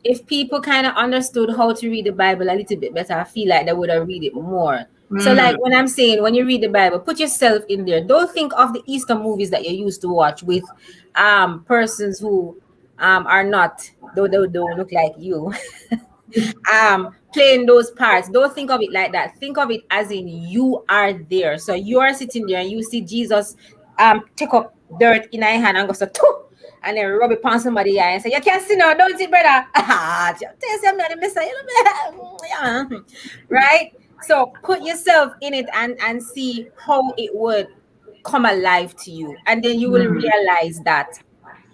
if people kind of understood how to read the Bible a little bit better, I feel like they would have read it more. So, like when I'm saying, when you read the Bible, put yourself in there. Don't think of the Easter movies that you used to watch with persons who are not, though they don't look like you. Playing those parts. Don't think of it like that. Think of it as in you are there. So you are sitting there and you see Jesus take up dirt in your hand and go so and then rub it on somebody's eye and say, you can't see now, don't you, brother? I'm not a Messiah. Right? So put yourself in it and see how it would come alive to you. And then you will realize that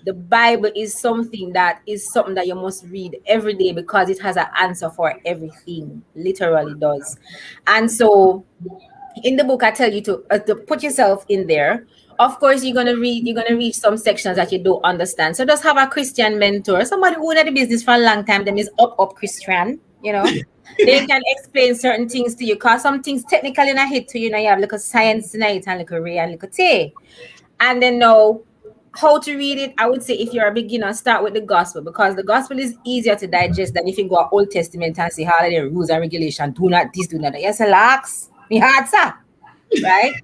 the Bible is something that you must read every day because it has an answer for everything. Literally does. And so in the book, I tell you to put yourself in there. Of course, you're gonna read some sections that you don't understand. So just have a Christian mentor, somebody who knows the business for a long time. Them is up Christian, They can explain certain things to you. Cause some things technically not hit to you have like a science tonight and like a ray and like a tea. And then know how to read it. I would say if you're a beginner, start with the gospel because the gospel is easier to digest than if you go to Old Testament and see how the rules and regulations. Do not this, do not that. Yes, relax. Me hard, sir. Right?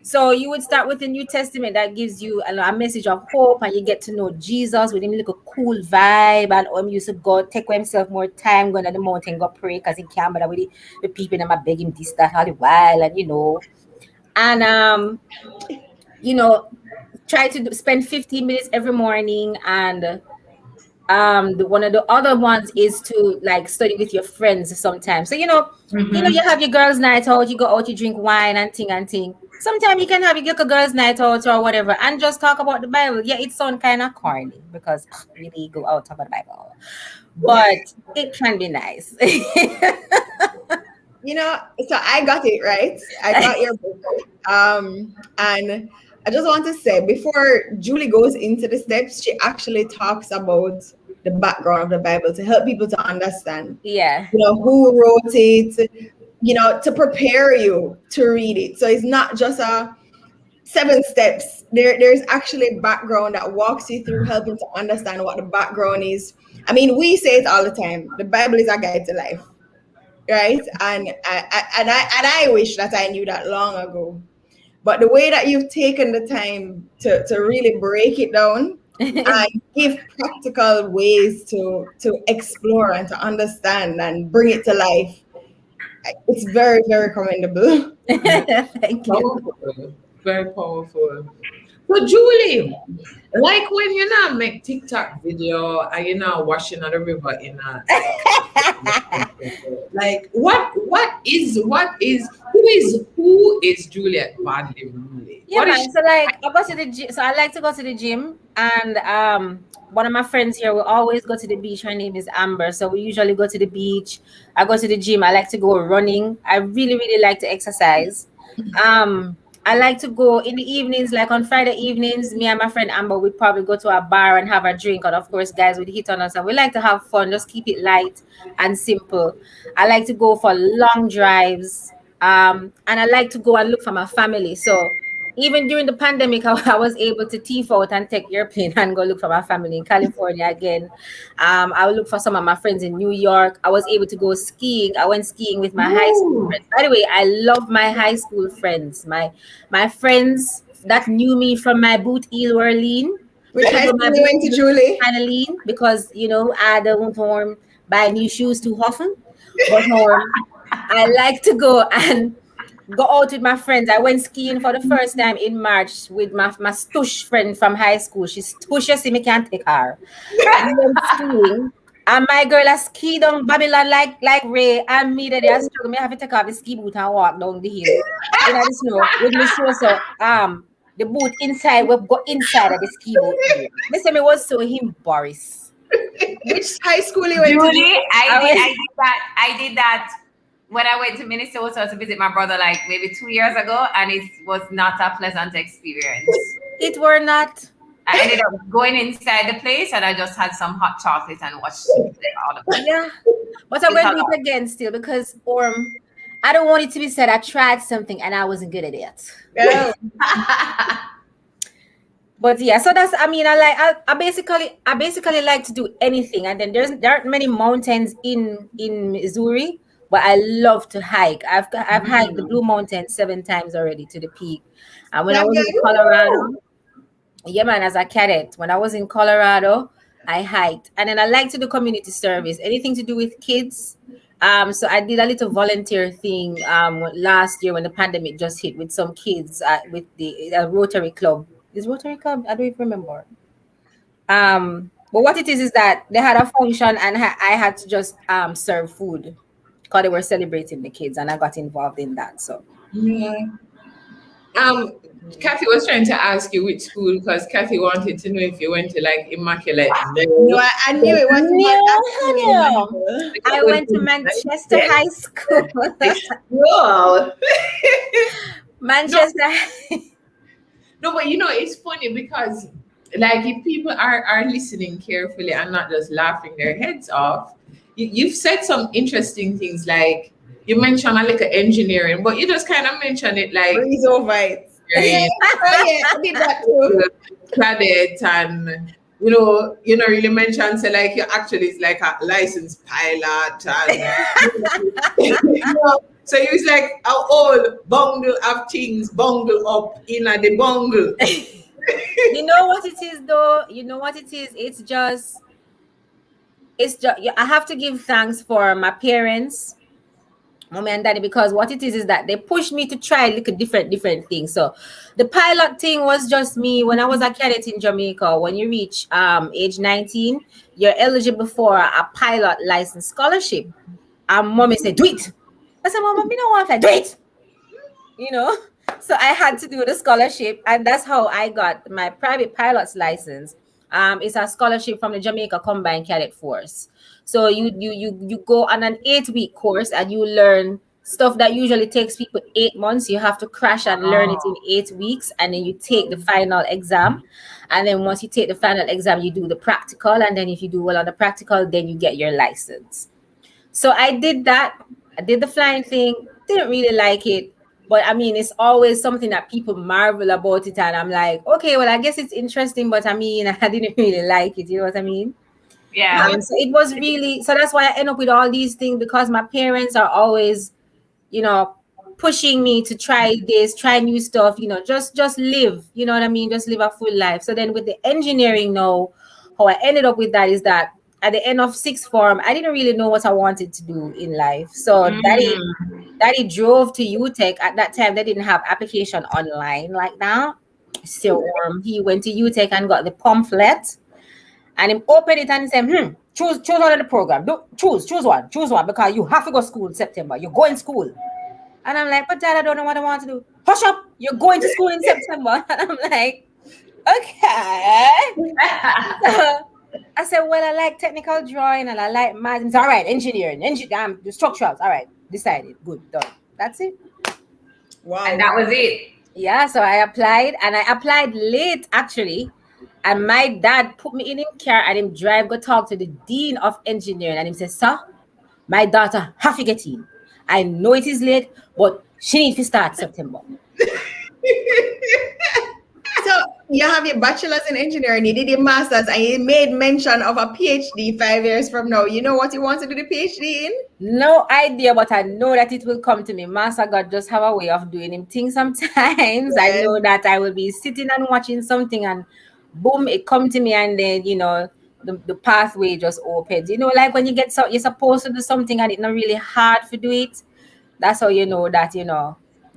So you would start with the New Testament that gives you a message of hope, and you get to know Jesus with him like a cool vibe, and used to go take himself more time going to the mountain, go pray because he can't bother with the people and I beg him this, that all the while, and try to spend 15 minutes every morning. And one of the other ones is to like study with your friends sometimes. So you have your girls' night out, you go out, you drink wine and ting. Sometimes you can have your girls' night out or whatever and just talk about the Bible. Yeah, it sounds kind of corny because really go out talk about the Bible, but it can be nice. So I got it right. I got your book. And I just want to say, before Julie goes into the steps, she actually talks about the background of the Bible to help people to understand. Yeah. Who wrote it, to prepare you to read it. So it's not just a 7 steps. There's actually background that walks you through helping to understand what the background is. I mean, we say it all the time. The Bible is a guide to life. Right? And I wish that I knew that long ago. But the way that you've taken the time to really break it down and give practical ways to explore and to understand and bring it to life, it's very, very commendable. Thank you. Powerful. Very powerful. So Julie, like when you now make TikTok video and you now washing on the river in a like who is Juliet Bodley really? Yeah, man. So like I go to the gym. So I like to go to the gym, and one of my friends here will always go to the beach. Her name is Amber. So we usually go to the beach. I go to the gym. I like to go running. I really, really like to exercise. I like to go in the evenings, like on Friday evenings, me and my friend Amber would probably go to a bar and have a drink. And of course, guys would hit on us. And we like to have fun, just keep it light and simple. I like to go for long drives. And I like to go and look for my family. So even during the pandemic, I was able to teeth out and take airplane and go look for my family in California again. I would look for some of my friends in New York. I was able to go skiing. I went skiing with my high school friends. By the way, I love my high school friends. My friends that knew me from my boot heel were lean. Which high school you went to, Julie? Lean because, I don't buy new shoes too often. But I like to go and go out with my friends. I went skiing for the first time in March with my stush friend from high school. She's stush, you see me can't take her. I went skiing And my girl has ski down Babylon like Ray and me that they are struggling. Me have to take off the ski boot and walk down the hill in the snow with me shoes. So the boot inside, we go inside of the ski boot. They say me was so him Boris. Which high school you went to? Julie, I did that when I went to Minnesota to visit my brother like maybe 2 years ago, and it was not a pleasant experience. It were not. I ended up going inside the place and I just had some hot chocolate and watched all of it. Yeah. But I'm going to do it again still because I don't want it to be said I tried something and I wasn't good at it. Oh. But yeah, so that's I basically like to do anything, and then there aren't many mountains in Missouri, but I love to hike. I've hiked the Blue Mountains 7 times already to the peak. And when I was in Colorado, yeah man, as a cadet, when I was in Colorado, I hiked. And then I like to do community service, anything to do with kids. So I did a little volunteer thing last year when the pandemic just hit with some kids with the Rotary Club. Is Rotary Club? I don't even remember. But what it is that they had a function and I had to just serve food because they were celebrating the kids, and I got involved in that. So yeah. Kathy was trying to ask you which school because Kathy wanted to know if you went to like Immaculate. No, I knew it wasn't. I went to Manchester High School. Wow. Manchester. No, but you know, it's funny because like if people are listening carefully and not just laughing their heads off, you've said some interesting things, like you mentioned a little engineering, but you just kind of mentioned it like breeze over it. Yeah, I did that too. Cadet, and you know, really mentioned say like you actually is like a licensed pilot, and so it was like a whole bundle of things bundle up in the bungle. You know what it is though? You know what it is? It's just I have to give thanks for my parents, mommy and daddy, because what it is that they pushed me to try like different things. So the pilot thing was just me when I was a cadet in Jamaica. When you reach age 19, you're eligible for a pilot license scholarship. And mommy said, do it. I said, Mama, me don't want to do it. You know? So I had to do the scholarship, and that's how I got my private pilot's license. It's a scholarship from the Jamaica Combined Cadet Force. So you go on an 8-week course and you learn stuff that usually takes people 8 months. You have to crash and learn it in 8 weeks, and then you take the final exam. And then once you take the final exam, you do the practical, and then if you do well on the practical, then you get your license. So I did that. I did the flying thing. Didn't really like it. But I mean, it's always something that people marvel about it. And I'm like, okay, well, I guess it's interesting. But I mean, I didn't really like it. You know what I mean? Yeah. So it was really, so that's why I end up with all these things, because my parents are always, pushing me to try this, try new stuff, just live, you know what I mean? Just live a full life. So then with the engineering now, how I ended up with that is that at the end of sixth form, I didn't really know what I wanted to do in life. So daddy drove to UTech. At that time, they didn't have application online like now. So he went to UTech and got the pamphlet, and he opened it and he said, choose one of the program. Choose one, because you have to go to school in September. You're going to school. And I'm like, but Dad, I don't know what I want to do. Hush up, you're going to school in September. And I'm like, okay. So I said, well, I like technical drawing and I like math. All right, engineering, the structurals. All right, decided. Good, done. That's it. Wow. And that was it. Yeah, so I applied, and I applied late actually. And my dad put me in his car and him drive, go talk to the dean of engineering. And him said, sir, my daughter have to get in. I know it is late, but she needs to start September. So you have your bachelor's in engineering, you did your master's, and you made mention of a PhD 5 years from now. You know what you want to do the PhD in? No idea, but I know that it will come to me. Master God just have a way of doing him things sometimes. Yes. I know that I will be sitting and watching something and boom, it come to me, and then, the pathway just opens. Like when you're supposed to do something and it's not really hard to do it. That's how you know that,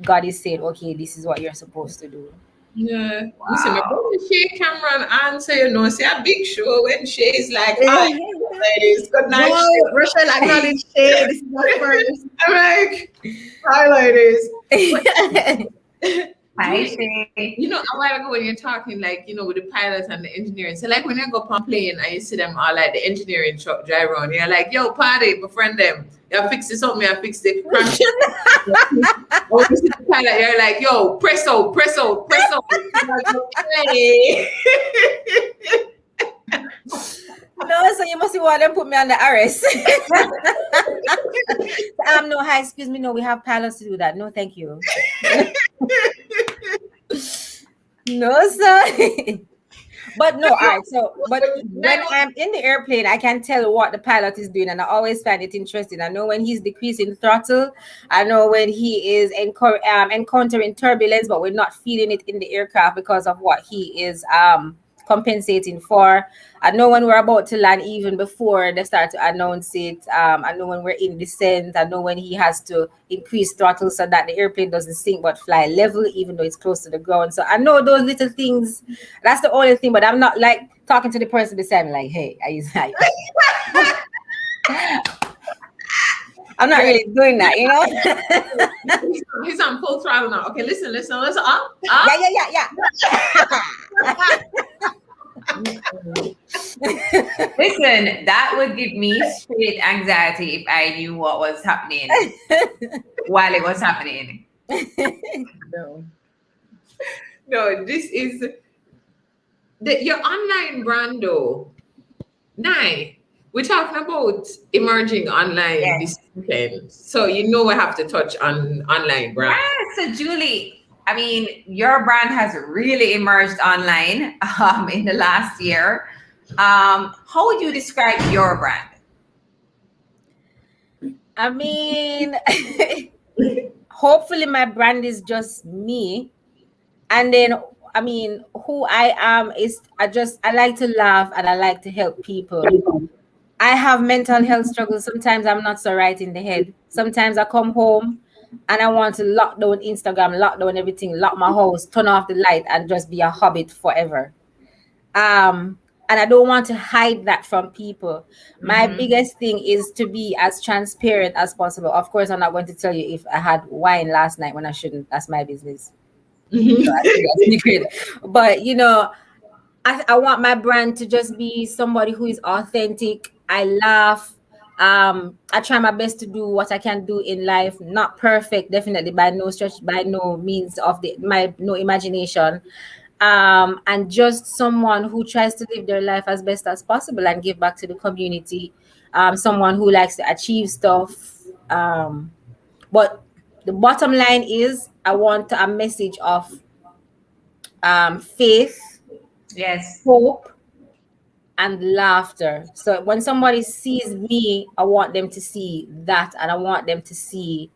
God is saying, okay, this is what you're supposed to do. Yeah. Wow. Listen, my brother Shay Cameron answer, say a big show when Shay is like, ladies. Good night. Wow, Rochelle acknowledged shade. This is my first. I'm like, hi, ladies. Hi, Julie, Shay. you know, a while ago when you're talking, like, you know, with the pilots and the engineering. So, like, when you go up on plane and you see them all, like, the engineering truck drive around, you're like, yo, party, befriend them. You fix this something, I fix it. Or you see the pilot, you're like, yo, press out. Hey. No, so you must be want them put me on the arrest. No, hi, excuse me. No, we have pilots to do that. No, thank you. No, sir. But no, all right. So, but when I'm in the airplane, I can tell what the pilot is doing, and I always find it interesting. I know when he's decreasing throttle. I know when he is encountering turbulence, but we're not feeling it in the aircraft because of what he is compensating for. I know when we're about to land, even before they start to announce it. I know when we're in descent. I know when he has to increase throttle so that the airplane doesn't sink but fly level, even though it's close to the ground. So I know those little things. That's the only thing. But I'm not like talking to the person beside me like, hey, are you like? I'm not really doing that, you know. He's on full throttle now. Okay, listen. Up. Yeah. Listen, that would give me straight anxiety if I knew what was happening while it was happening. No, this is your online brand though. We're talking about emerging online this weekend. So you know I have to touch on online brand. Yeah, so Julie, I mean, your brand has really emerged online in the last year. How would you describe your brand? I mean, hopefully my brand is just me. And then, I mean, who I am is I like to laugh and I like to help people. I have mental health struggles. Sometimes I'm not so right in the head. Sometimes I come home and I want to lock down Instagram, lock down everything, lock my house, turn off the light, and just be a hobbit forever. And I don't want to hide that from people. My biggest thing is to be as transparent as possible. Of course, I'm not going to tell you if I had wine last night when I shouldn't. That's my business. But you know, I want my brand to just be somebody who is authentic. I laugh. I try my best to do what I can do in life. Not perfect, definitely by no stretch, by no means of no imagination. And just someone who tries to live their life as best as possible and give back to the community. Someone who likes to achieve stuff. But the bottom line is I want a message of faith, hope, and laughter. So when somebody sees me, I want them to see that, and I want them to see,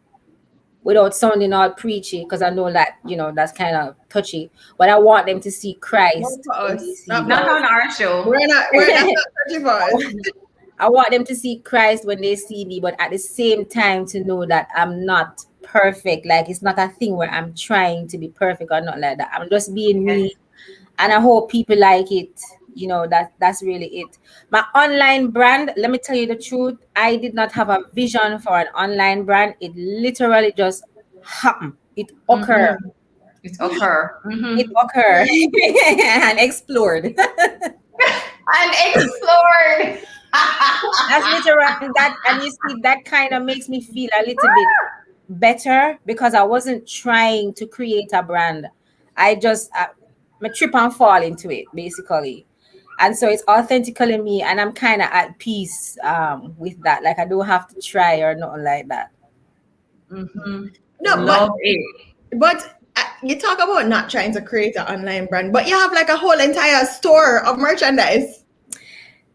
without sounding all preachy, because I know that, you know, that's kind of touchy, but I want them to see Christ. Not on our show. We're not touchy for us. I want them to see Christ when they see me, but at the same time to know that I'm not perfect. Like, it's not a thing where I'm trying to be perfect or not like that. I'm just being me, and I hope people like it. You know, that's really it. My online brand, let me tell you the truth, I did not have a vision for an online brand. It literally just happened. It occurred. It occurred. It occurred and explored. And explored. That's literally that, and you see, that kind of makes me feel a little bit better because I wasn't trying to create a brand. I just I trip and fall into it, basically. And so it's authentically me, and I'm kind of at peace with that. Like, I don't have to try or nothing like that. No, but you talk about not trying to create an online brand, but you have like a whole entire store of merchandise.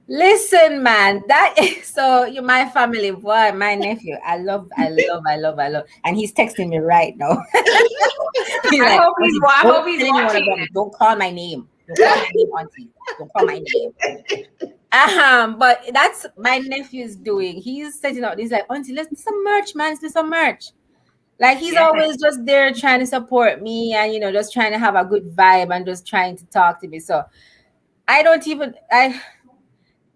Listen, man, that is so you're my family, boy, my nephew. I love, and he's texting me right now. I hope he's watching. Don't call my name. Don't call my name, auntie. Don't call my name. But that's my nephew's doing. He's setting up. He's like, auntie, let's do some merch, man. Let's do some merch. Like, he's always just there trying to support me and, you know, just trying to have a good vibe and just trying to talk to me. So I don't even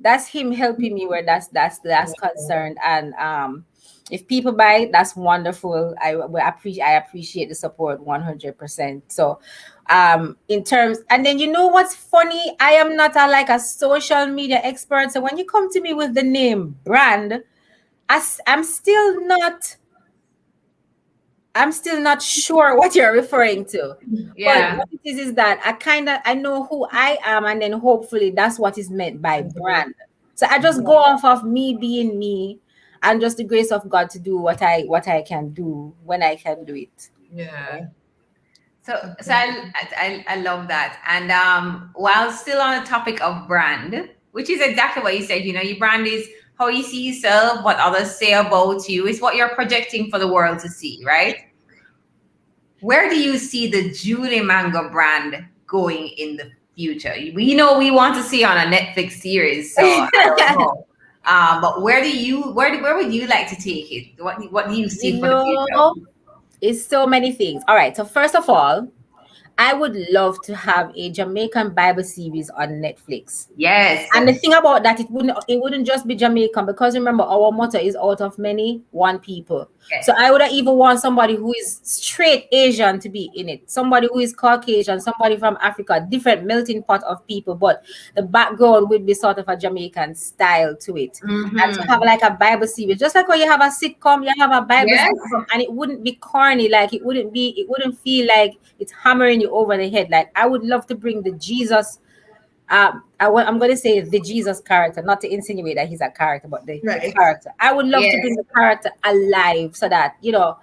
that's him helping me where that's concerned. And if people buy it, that's wonderful. I appreciate the support 100%. So in terms, and then you know what's funny, I am not a social media expert, so when you come to me with the name brand, I'm still not sure what you're referring to. Yeah. But what it is that I know who I am, and then hopefully that's what is meant by brand. So I just go off of me being me, and just the grace of God to do what I can do when I can do it. Yeah. So I love that. And while still on the topic of brand, which is exactly what you said, you know, your brand is how you see yourself, what others say about you, is what you're projecting for the world to see, right? Where do you see the Julie Mango brand going in the future? We know we want to see on a Netflix series, so I don't know. But where would you like to take it? What do you see for the future? It's so many things. All right. So first of all, I would love to have a Jamaican Bible series on Netflix. Yes. And the thing about that, it wouldn't just be Jamaican, because remember, our motto is out of many, one people. Yes. So I would even want somebody who is straight Asian to be in it, somebody who is Caucasian, somebody from Africa, different melting pot of people, but the background would be sort of a Jamaican style to it. And to have like a Bible series, just like when you have a sitcom, you have a Bible sitcom, and it wouldn't be corny, like it wouldn't feel like it's hammering you over the head. Like I would love to bring the Jesus, I'm going to say the Jesus character, not to insinuate that he's a character, but the character. I would love to bring the character alive, so that, you know,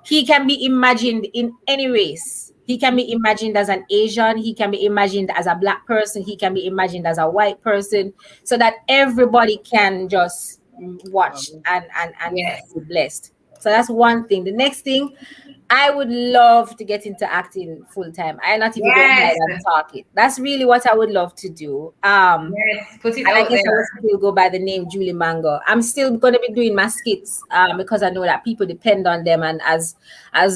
he can be imagined in any race. He can be imagined as an Asian, he can be imagined as a Black person, he can be imagined as a white person, so that everybody can just watch and be blessed. So that's one thing. The next thing, I would love to get into acting full time. I'm not even going ahead and talk it. That's really what I would love to do. Put it and out I guess there. I will still go by the name Julie Mango. I'm still going to be doing my skits because I know that people depend on them, and as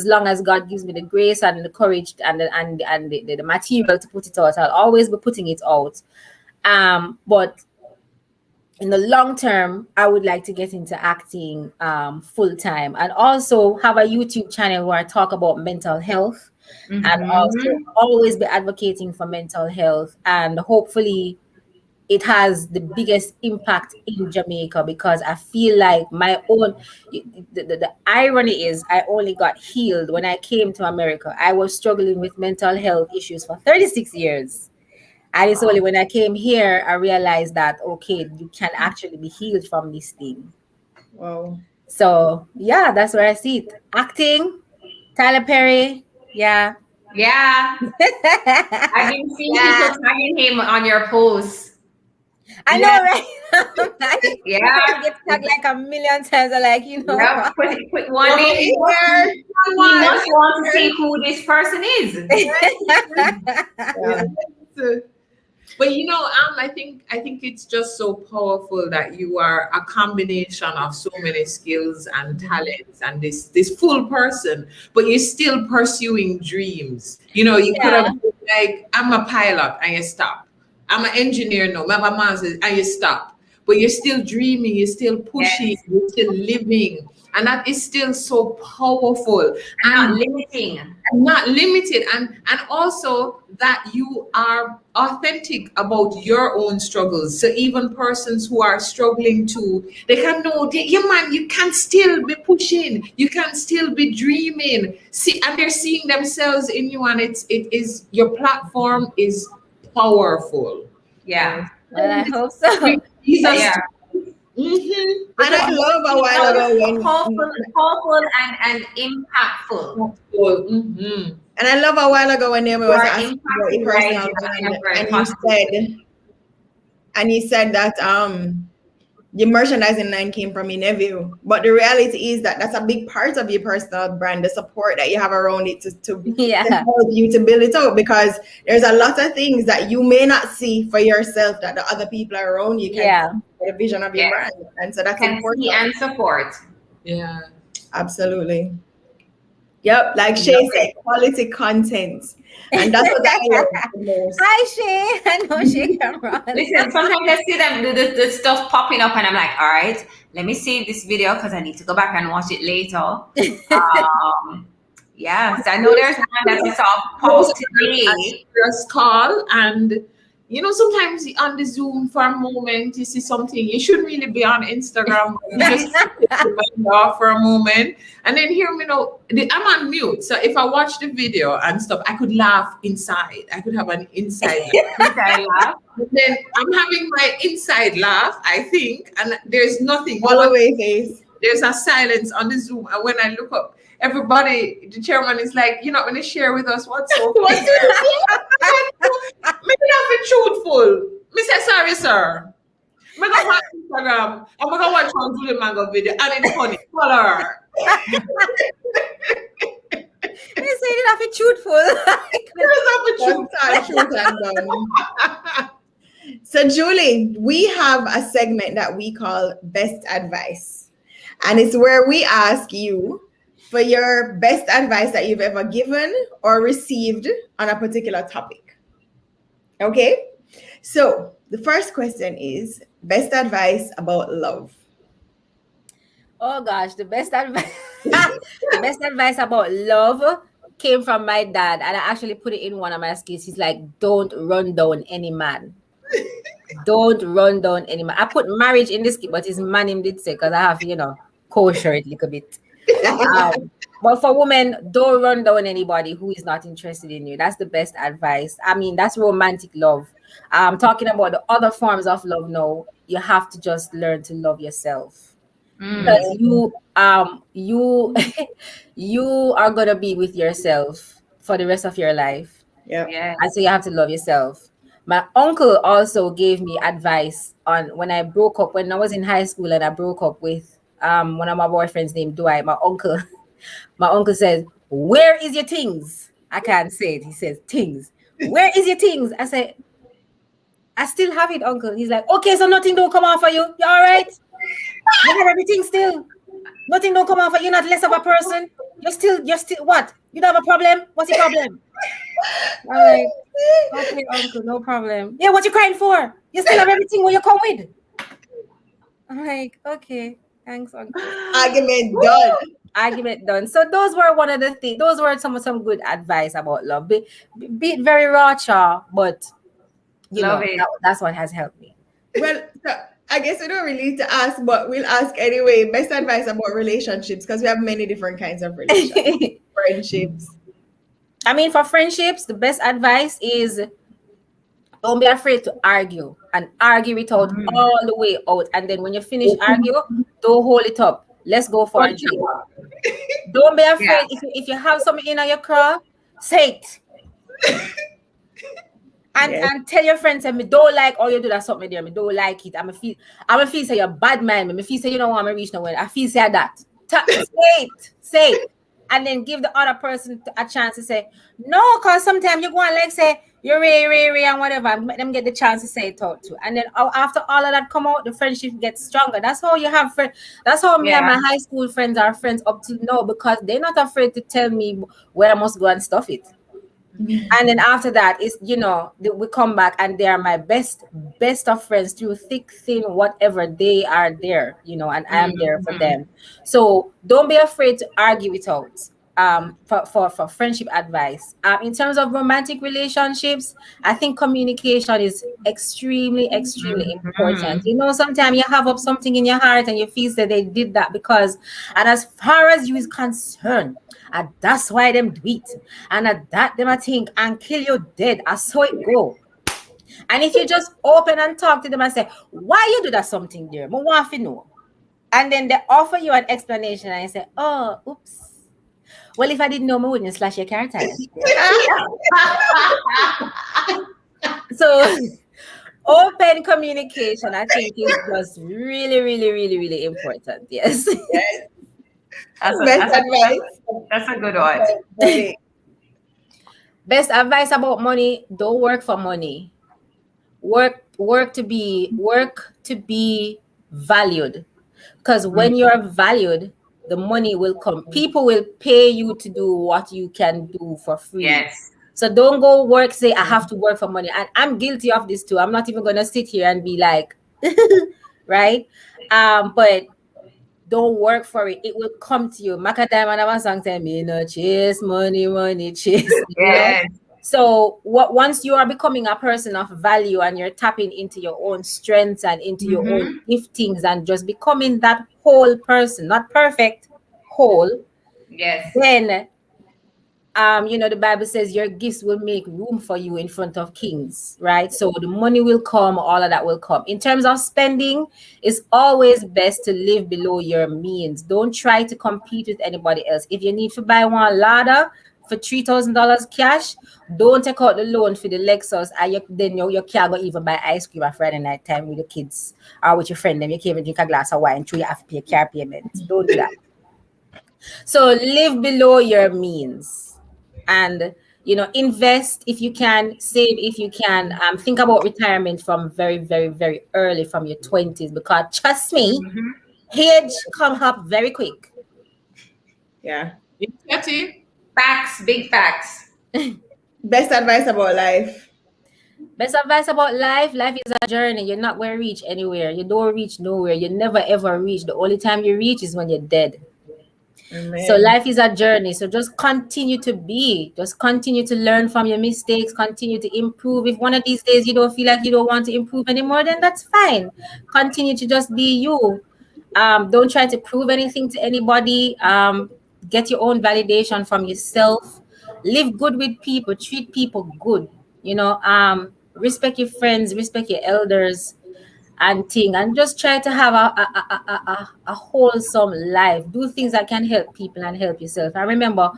long as God gives me the grace and the courage and the material to put it out, I'll always be putting it out. But in the long term, I would like to get into acting full time, and also have a YouTube channel where I talk about mental health, and also always be advocating for mental health. And hopefully it has the biggest impact in Jamaica, because I feel like my own, the irony is I only got healed when I came to America. I was struggling with mental health issues for 36 years. And it's only when I came here, I realized that, okay, you can actually be healed from this thing. Wow. So, yeah, that's where I see it. Acting, Tyler Perry, yeah. Yeah. I've been seeing people tagging him on your posts. I know, right? Yeah. I get tagged like a million times. I'm like, you know. Yeah, put one in here. He must want to see who this person is. But you know, I think it's just so powerful that you are a combination of so many skills and talents and this full person, but you're still pursuing dreams. You know, you could have been like, I'm a pilot, and you stop. I'm an engineer now, I'm a master, and you stop. But you're still dreaming, you're still pushing, you're still living. And that is still so powerful. And not limited. And also that you are authentic about your own struggles. So even persons who are struggling too, they can know, you can still be pushing, you can still be dreaming. And they're seeing themselves in you, and it is, your platform is powerful. Yeah. Well, I hope so. And I love a while ago when powerful and impactful. And I love a while ago when Naomi was asking about a personal brand, and you said that your merchandising line came from your nephew, but the reality is that that's a big part of your personal brand, the support that you have around it to help you to build it out, because there's a lot of things that you may not see for yourself that the other people around you can see the vision of your brand, and so that's important. See and support. Absolutely. Yep, like Shay said, quality content. And that's what I love the most. Hi, Shay. I know Shay can run. Listen, sometimes I see them the stuff popping up, and I'm like, all right, let me save this video because I need to go back and watch it later. Yes, I know there's one that we saw post today. Just call, and you know, sometimes on the Zoom for a moment you see something you shouldn't really be on Instagram. You just take your mind off for a moment, and then hear me know. I'm on mute, so if I watch the video and stuff, I could laugh inside. I could have an inside laugh. And then I'm having my inside laugh, I think, and there's nothing. All away face. There's a silence on the Zoom, and when I look up, everybody, the chairman is like, "You're not going to share with us what's so funny." Maybe not be truthful. Me say sorry, sir. I'm going to watch Instagram. I'm going to watch one Juliet Mango video, and it's funny. Color. You say you have to be truthful. Truth and done. So, Julie, we have a segment that we call Best Advice. And it's where we ask you for your best advice that you've ever given or received on a particular topic. Okay? So, the first question is best advice about love. Oh gosh, the best advice the best advice about love came from my dad, and I actually put it in one of my skits. He's like, don't run down any man. Don't run down any man. I put marriage in this skit, but his man him did say, because I have, kosher it a little bit. But for women, don't run down anybody who is not interested in you. That's the best advice. I mean, that's romantic love. I'm talking about the other forms of love now. You have to just learn to love yourself. Because you are gonna be with yourself for the rest of your life. Yeah. And so you have to love yourself. My uncle also gave me advice on when I broke up, when I was in high school and I broke up with one of my boyfriends named Dwight. My uncle says, "Where is your things?" I can't say it. He says, "Things. Where is your things?" I said, "I still have it, uncle." He's like, "Okay, so nothing don't come out for you. You all right? You have everything still. Nothing don't come out for you. You're not less of a person. You're still what? You don't have a problem? What's your problem?" I'm like, "Okay, uncle, no problem." "Yeah, what you crying for? You still have everything when you come with." I'm like, "Okay, thanks, uncle." Argument done. So those were one of the things. Those were some good advice about love. Be it very raw, but that's what has helped me. Well, so I guess we don't really need to ask, but we'll ask anyway. Best advice about relationships, because we have many different kinds of relationships. Friendships. I mean, for friendships, the best advice is don't be afraid to argue and argue it out all the way out. And then when you finish argue, don't hold it up. Let's go for a drink. Don't be afraid. If you have something in your car, say it. And tell your friends, me don't like all you do that something there. Me don't like it. I'm a feel say you're bad man. Me feel say you don't want me reach nowhere. I feel say that. Say it. And then give the other person a chance to say no, because sometimes you go and like say you're ray and whatever, and let them get the chance to say it out too. And then after all of that come out, the friendship gets stronger. That's how you have friends. That's how me and my high school friends are friends up to now, because they're not afraid to tell me where I must go and stuff it. And then after that is, we come back and they are my best of friends through thick, thin, whatever. They are there, and I am there for them. So don't be afraid to argue it out. For friendship advice. In terms of romantic relationships, I think communication is extremely important. Sometimes you have up something in your heart and you feel that they did that because, and as far as you is concerned, and that's why them do it, and that them I think and kill you dead. I saw it go. And if you just open and talk to them and say, why you do that something there? I want to know. And then they offer you an explanation and you say, oh, oops. Well, if I didn't know, I wouldn't slash your car tire. So open communication, I think, is just really important. Yes. Best advice. That's a good one. Best advice about money: don't work for money. Work to be valued. Because when you're valued, the money will come. People will pay you to do what you can do for free. Yes. So don't go work, say I have to work for money. And I'm guilty of this too. I'm not even gonna sit here and be like, right? But don't work for it. It will come to you. Macadam and I was saying, me no chase money, chase. Yes. So once you are becoming a person of value and you're tapping into your own strengths and into your own giftings and just becoming that whole person, not perfect, whole. Yes. Then the Bible says your gifts will make room for you in front of kings, right? So the money will come, all of that will come. In terms of spending, it's always best to live below your means. Don't try to compete with anybody else. If you need to buy one ladder for $3,000 cash, don't take out the loan for the Lexus. Then you can't go even buy ice cream on Friday night time with the kids or with your friend. Then you can't even drink a glass of wine. So you have to pay a car payment. Don't do that. So live below your means. And invest if you can, save if you can. Think about retirement from very, very, very early, from your 20s, because trust me, age come up very quick. Yeah. Facts, big facts. Best advice about life. Best advice about life is a journey. You're not going to reach anywhere. You don't reach nowhere. You never ever reach. The only time you reach is when you're dead. Amen. So life is a journey. So just continue to learn from your mistakes, continue to improve. If one of these days you don't feel like you don't want to improve anymore, then that's fine. Continue to just be you. Don't try to prove anything to anybody. Get your own validation from yourself. Live good with people, treat people good. Respect your friends, respect your elders and just try to have a wholesome life. Do things that can help people and help yourself. I remember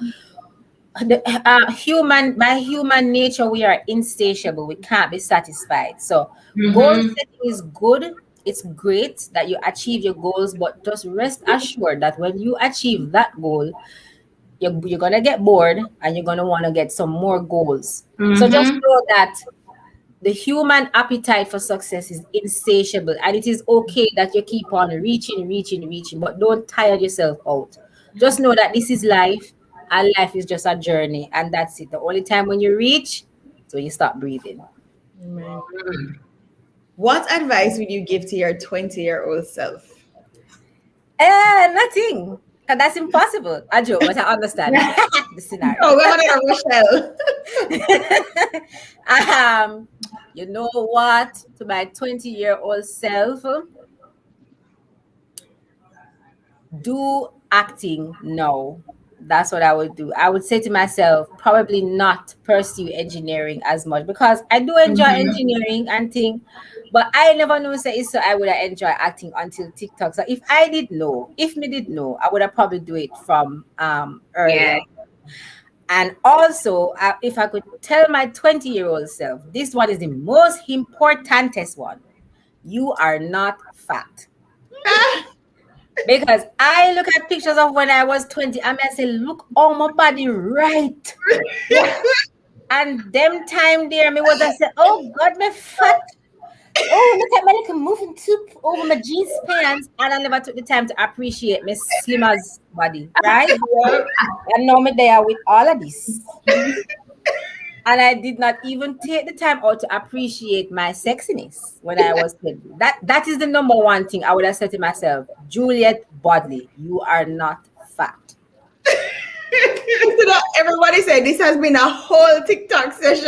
by human nature, we are insatiable. We can't be satisfied. So goal setting is good. It's great that you achieve your goals, but just rest assured that when you achieve that goal, you're gonna get bored and you're gonna want to get some more goals. So just know that the human appetite for success is insatiable, and it is okay that you keep on reaching, but don't tire yourself out. Just know that this is life, and life is just a journey, and that's it. The only time when you reach is when you stop breathing. Amen. What advice would you give to your 20-year-old self? Nothing. And that's impossible. I joke, but I understand the scenario. Oh, we're gonna Rochelle. You know what? To my 20-year-old self, do acting now. That's what I would do. I would say to myself, probably not pursue engineering as much, because I do enjoy engineering and things, but I never knew so I would have enjoyed acting until TikTok. So if me did know, I would have probably do it from earlier. Yeah. And also, if I could tell my 20-year-old self, this one is the most importantest one. You are not fat. Because I look at pictures of when I was 20, and I say, look, all my body right. And them time there, I said, oh God, my fat. Oh, look at my little moving tube over my jeans pants. And I never took the time to appreciate my slimmer's body, right? And now I'm there with all of this. And I did not even take the time out to appreciate my sexiness when I was 20. That is the number one thing I would have said to myself. Juliet Bodley, you are not fat. Everybody said this has been a whole TikTok session.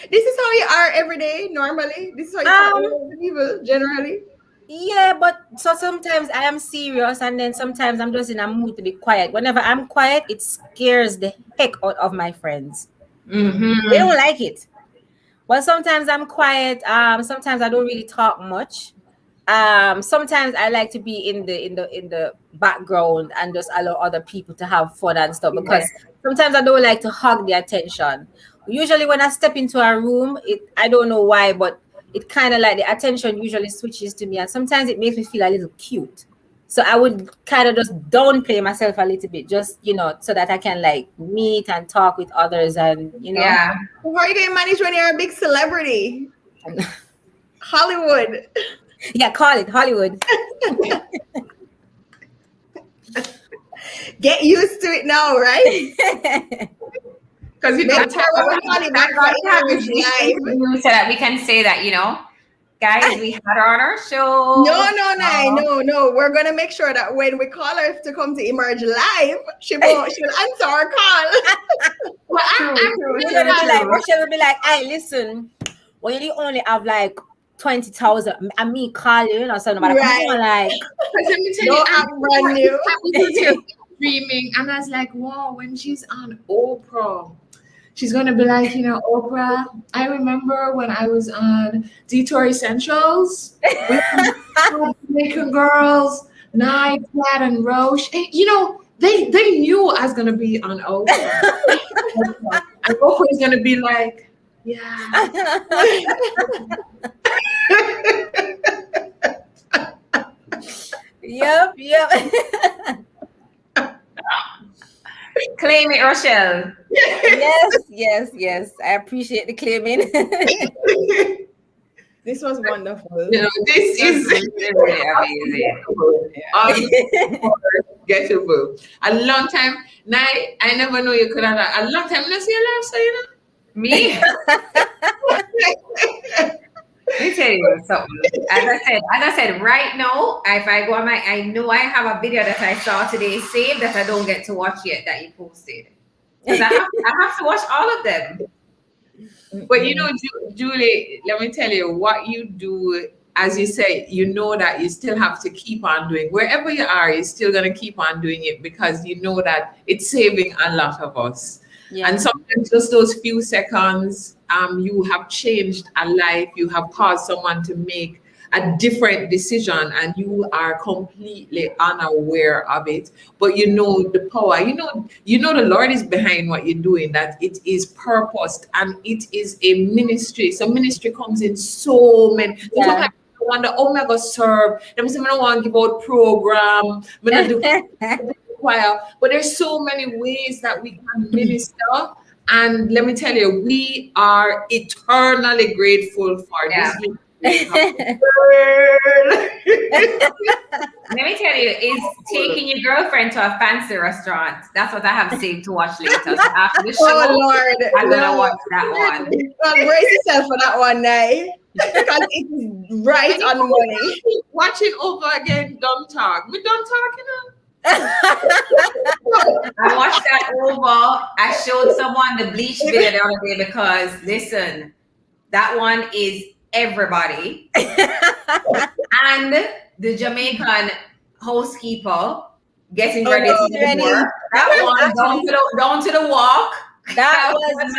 This is how you are every day, normally? This is how you talk to people, generally? Yeah, but so sometimes I am serious, and then sometimes I'm just in a mood to be quiet. Whenever I'm quiet, it scares the heck out of my friends. They don't like it. Well, sometimes I'm quiet. Sometimes I don't really talk much. Sometimes I like to be in the background and just allow other people to have fun and stuff, because sometimes I don't like to hog the attention. Usually when I step into a room, I don't know why, but it kind of like the attention usually switches to me, and sometimes it makes me feel a little cute. So I would kind of just downplay myself a little bit, just so that I can like meet and talk with others, and Yeah. How are you going to manage when you're a big celebrity? Hollywood. Yeah, call it Hollywood. Get used to it now, right? Because you know, Make sure when we call you back for Emerge Live. so that we can say that, guys, we had her on our show. No. We're gonna make sure that when we call her to come to Emerge Live, she'll answer our call. Rochelle will be like, hey, listen, when you only have like 20,000, and me call you, so nobody come on, like, let me tell you, I'm brand new. Dreaming, and I was like, wow, when she's on Oprah, she's gonna be like, Oprah, I remember when I was on Detour Essentials, Jamaican girls, Night, Cat, and Roche. And, they knew I was gonna be on Oprah. And Oprah is gonna be like, yeah. Yep. Claim it, Rochelle. Yes. I appreciate the claiming. This was wonderful. This is really amazing. Unforgettable. A long time. Now, I never know you could have a long time. Let's see your life, so Me? Let me tell you something. As I said, right now, if I go on I know I have a video that I saw today saved that I don't get to watch yet that you posted. Because I have to watch all of them. But Julie, let me tell you what you do. As you say, that you still have to keep on doing. Wherever you are, you're still going to keep on doing it because you know that it's saving a lot of us. Yeah. And sometimes just those few seconds, you have changed a life. You have caused someone to make a different decision, and you are completely unaware of it. But the power. The Lord is behind what you're doing. That it is purposed, and it is a ministry. So ministry comes in so many. Yeah. Sometimes I wonder, oh my God, serve. Let me say, I don't want to give out program. I'm not do choir. But there's so many ways that we can minister. And let me tell you, we are eternally grateful for this. Let me tell you, is taking your girlfriend to a fancy restaurant. That's what I have saved to watch later. So after the show, Lord, I'm gonna watch that one. Brace yourself for that one, Nay. Because it's right on the money. Watch it over again. Don't talk. We don't talk, I watched that over. I showed someone the Bleach video the other day because listen, that one is everybody. And the Jamaican housekeeper getting ready to work. That one down to the walk. That was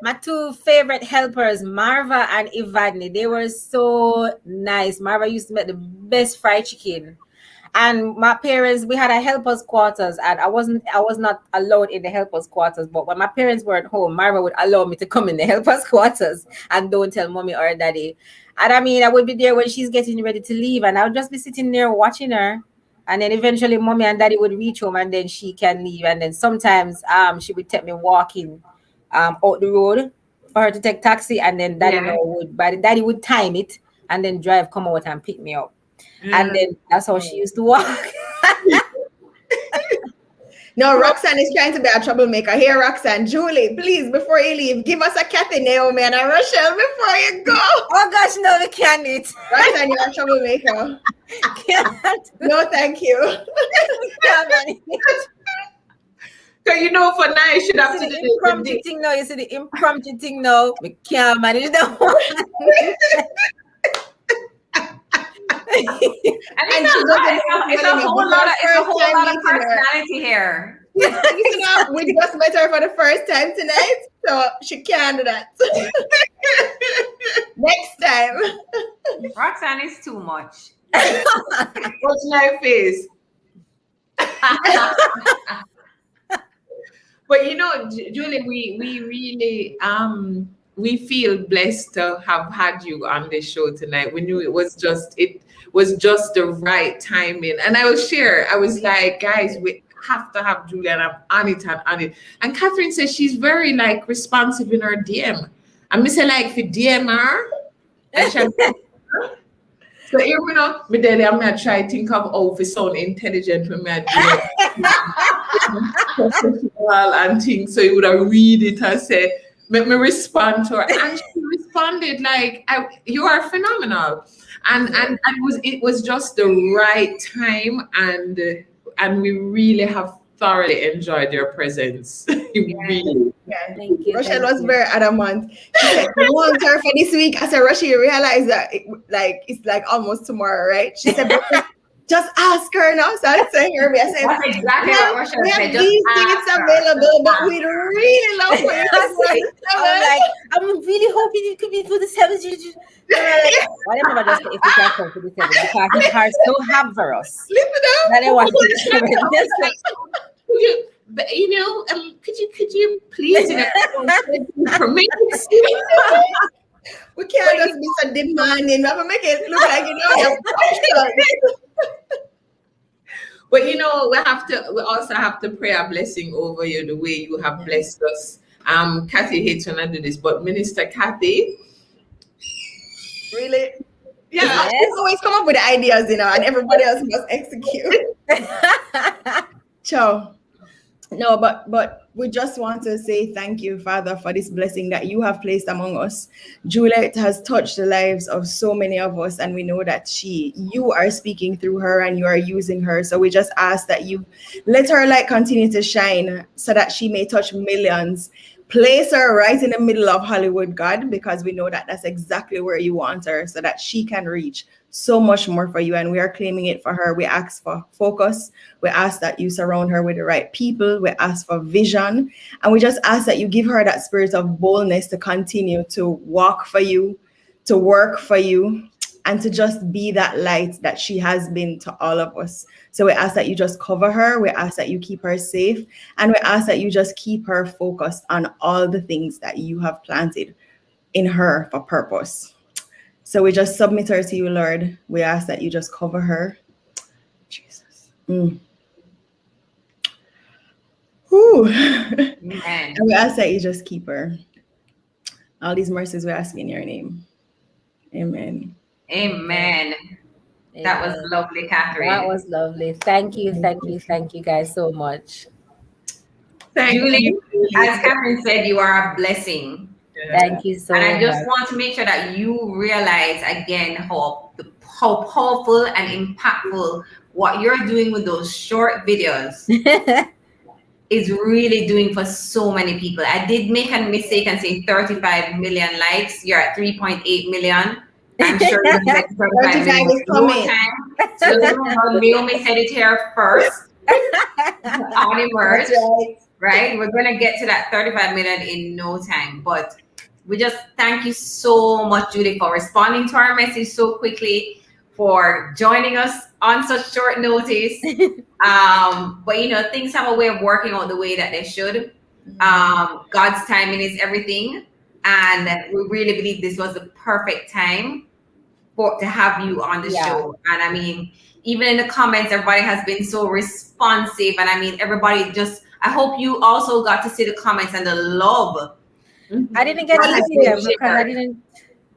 my two favorite helpers, Marva and Ivadne. They were so nice. Marva used to make the best fried chicken. And my parents, we had a helper's quarters, and I was not allowed in the helper's quarters. But when my parents weren't home, Marva would allow me to come in the helper's quarters and don't tell mommy or daddy. And I would be there when she's getting ready to leave, and I would just be sitting there watching her. And then eventually mommy and daddy would reach home, and then she can leave. And then sometimes she would take me walking out the road for her to take taxi, and then daddy would time it and then come out and pick me up. And then that's how she used to walk. No, Roxanne is trying to be a troublemaker. Here, Roxanne, Julie, please, before you leave, give us a Kathy, Naomi, and a Rochelle before you go. Oh gosh, no, we can't eat. Roxanne, you're a troublemaker. Can't. No, thank you. So for now, you should have to do the impromptu thing now. You see the impromptu thing now. We can't manage that one. It's a whole lot of personality here. We just met her for the first time tonight, so she can't do that. Next time. Roxanne is too much. What's my face? But Julie, we really we feel blessed to have had you on the show tonight. We knew it was just the right timing. And I was like, guys, we have to have Julia, and I'm on it. And Catherine says she's very responsive in her DM. And me say if you DM her, and she so here we know, me daddy, I'm gonna try to think of how to sound intelligent when me and things. So he would have read it and say, "Let me respond to her," and she responded like, "You are phenomenal," and it was just the right time, and we really have thoroughly enjoyed your presence. Really. Yeah. Thank you. Rochelle thank was you. very adamant. She said, "You want her for this week?" I said, "Rochelle, you realize that it's like almost tomorrow, right?" She said, "But just ask her now." So I said, I said, That's exactly what Rochelle "We have said. Just these ask tickets her. available, but we'd really love for you to join." I'm like, I'm really hoping it could be for the 7th. Whatever, just if you can come to the 7th, because his heart so hard for us. Listen up. That I want to Could you please permit? We can't just be so demanding. We have to make it look like But we also have to pray a blessing over you the way you have blessed us. Kathy hates when I do this, but Minister Kathy. Really? Yeah. Yes. She always come up with ideas, and everybody else must execute. Ciao. No, but we just want to say thank you, Father, for this blessing that you have placed among us. Juliet has touched the lives of so many of us, and we know that you are speaking through her and you are using her. So we just ask that you let her light continue to shine so that she may touch millions. Place her right in the middle of Hollywood, God, because we know that that's exactly where you want her, so that she can reach so much more for you. And we are claiming it for her. We ask for focus. We ask that you surround her with the right people. We ask for vision. And we just ask that you give her that spirit of boldness to continue to walk for you, to work for you, and to just be that light that she has been to all of us. So we ask that you just cover her. We ask that you keep her safe. And we ask that you just keep her focused on all the things that you have planted in her for purpose. So we just submit her to you, Lord. We ask that you just cover her. Jesus. Ooh. Amen. And we ask that you just keep her. All these mercies we ask in your name. Amen. Amen. That was lovely, Catherine. That was lovely. Thank you guys so much. Thank you. As Catherine said, you are a blessing. Thank you so much. And I just want to make sure that you realize again how powerful and impactful what you're doing with those short videos is really doing for so many people. I did make a mistake and say 35 million likes. You're at 3.8 million. I'm sure you're going to get 35 million in no time. So Naomi said it here first. On emerge, right? We're going to get to that 35 million in no time. But we just thank you so much, Julie, for responding to our message so quickly, for joining us on such short notice. But things have a way of working out the way that they should. God's timing is everything, and we really believe this was the perfect time to have you on the show. And I mean, even in the comments, everybody has been so responsive, and I mean, everybody I hope you also got to see the comments and the love. I didn't get to see them because I didn't,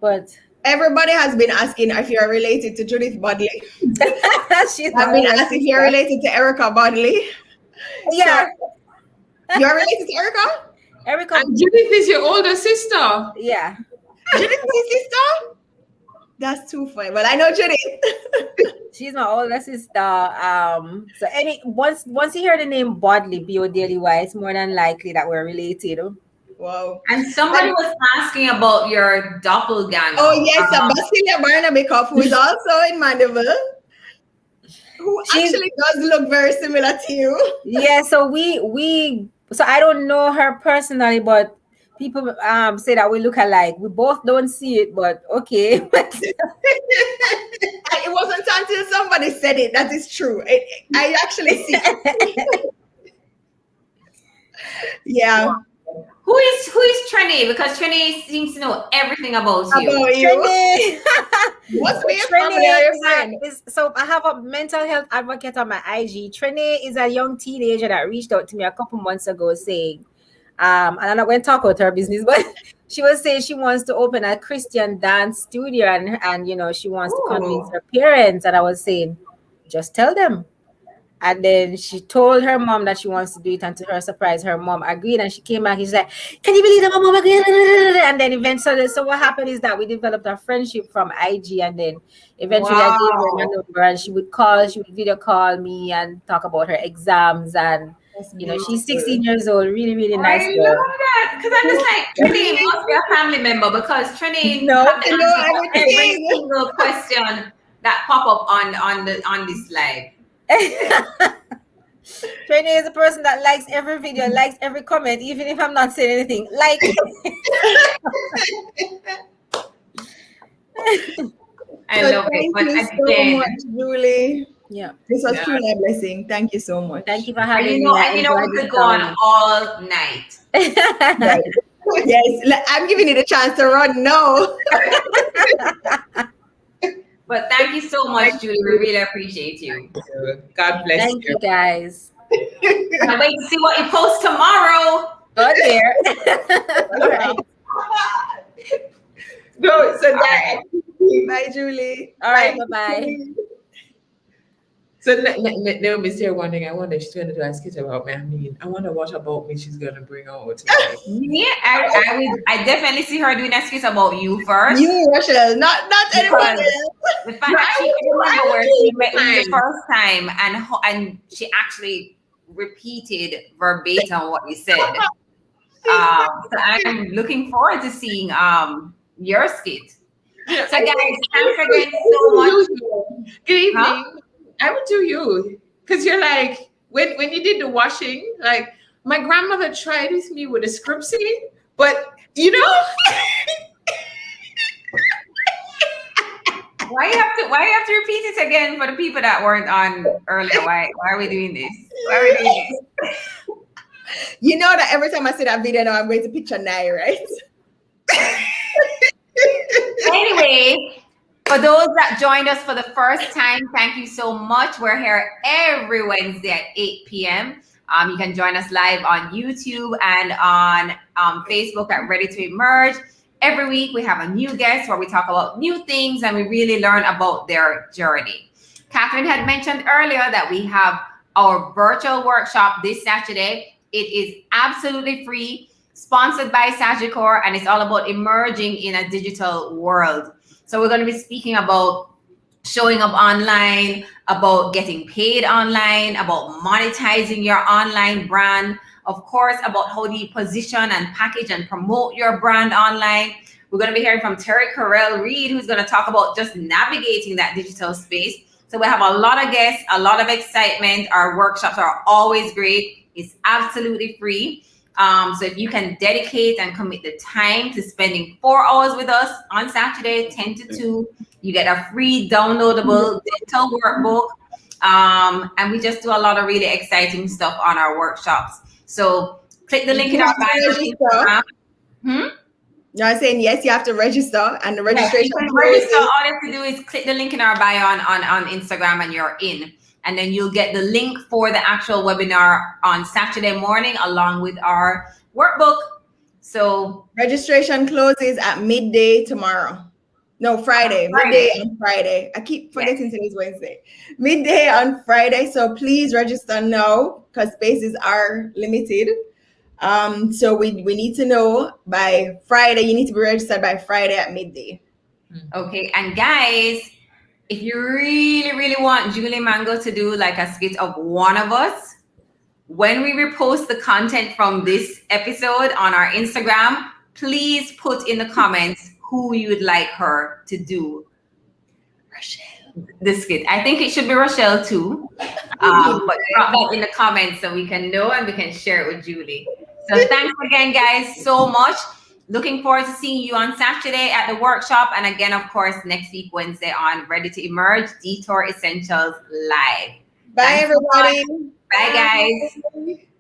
but everybody has been asking if you're related to Juliet Bodley. I've been asking if you're related to Erica Bodley. Yeah. So, you're related to Erica? Erica. And Judith is your older sister. Yeah. Judith is your sister? That's too funny. Well, I know Judith. She's my older sister. So once you hear the name Bodley, Bodley, it's more than likely that we're related. Wow. And somebody was asking about your doppelganger. Oh, yes, Basilia Barnaby, who is also in Mandeville, who actually does look very similar to you. Yeah, so so I don't know her personally, but people say that we look alike. We both don't see it, but okay. It wasn't until somebody said it that is true. I actually see it. Yeah. Wow. Who is Trini? Because Trini seems to know everything about you. Trini. What's being Trini so I have a mental health advocate on my IG. Trini is a young teenager that reached out to me a couple months ago saying, and I'm not going to talk about her business, but she was saying she wants to open a Christian dance studio and she wants to convince her parents. And I was saying, just tell them. And then she told her mom that she wants to do it, and to her surprise, her mom agreed, and she came back. She's like, "Can you believe that my mom agreed?" And then eventually, so what happened is that we developed a friendship from IG, and then eventually I gave her my number, and she would video call me and talk about her exams, and she's 16 years old, really, really nice I girl. love that, because I'm just like, Trini must be a family member, because Trini No, have the answer for every single question that pop up on this live. Trini is a person that likes every video, likes every comment, even if I'm not saying anything. Like, I love it. But Thank you so much, Julie. Yeah, this was truly a blessing. Thank you so much. Thank you for having me. We could go on all night. Right. Yes, I'm giving you the chance to run now. But thank you so much, Julie. We really appreciate you. God bless you. Thank you, guys. Can't wait to see what you post tomorrow. Go there. All right. No, so that. Bye, Julie. All right, bye-bye. So let me say one thing. I wonder she's going to do a skit about me. I mean, I wonder what about me she's going to bring out. Yeah, I definitely see her doing a skit about you first. You, Rochelle, not anyone else. The fact that she can remember where she met me the first time, and she actually repeated verbatim what you said. So I'm looking forward to seeing your skit. So guys, thanks again so much. Good evening. I would do you, because you're like, when you did the washing, like my grandmother tried with me with a scriptsy, but you know. Why you have to repeat it again for the people that weren't on earlier? Why are we doing this? You know that every time I see that video now, I'm going to picture Nai, right? Anyway, for those that joined us for the first time, thank you so much. We're here every Wednesday at 8 p.m. You can join us live on YouTube and on Facebook at Ready to Emerge. Every week we have a new guest where we talk about new things and we really learn about their journey. Catherine had mentioned earlier that we have our virtual workshop this Saturday. It is absolutely free, sponsored by Sagicor, and it's all about emerging in a digital world. So we're going to be speaking about showing up online, about getting paid online, about monetizing your online brand, of course, about how do you position and package and promote your brand online. We're going to be hearing from Terry Carell-Reed, who's going to talk about just navigating that digital space. So we have a lot of guests, a lot of excitement. Our workshops are always great. It's absolutely free. So if you can dedicate and commit the time to spending 4 hours with us on Saturday, 10 to 2, you get a free downloadable digital workbook. And we just do a lot of really exciting stuff on our workshops. So click the link in our bio. No, I'm saying yes, you have to register, and the registration. Yes, register. All you have to do is click the link in our bio on Instagram, and you're in. And then you'll get the link for the actual webinar on Saturday morning, along with our workbook. So registration closes at midday tomorrow. No, Friday. Midday on Friday. I keep forgetting today's Wednesday. Midday on Friday. So please register now, because spaces are limited. So we need to know by Friday. You need to be registered by Friday at midday. Okay, and guys, if you really, really want Julie Mango to do like a skit of one of us, when we repost the content from this episode on our Instagram, please put in the comments who you would like her to do the skit. I think it should be Rochelle too. But drop that in the comments so we can know and we can share it with Julie. So thanks again, guys, so much. Looking forward to seeing you on Saturday at the workshop. And again, of course, next week, Wednesday on Ready to Emerge, Detour Essentials Live. Bye, everybody. Bye, guys.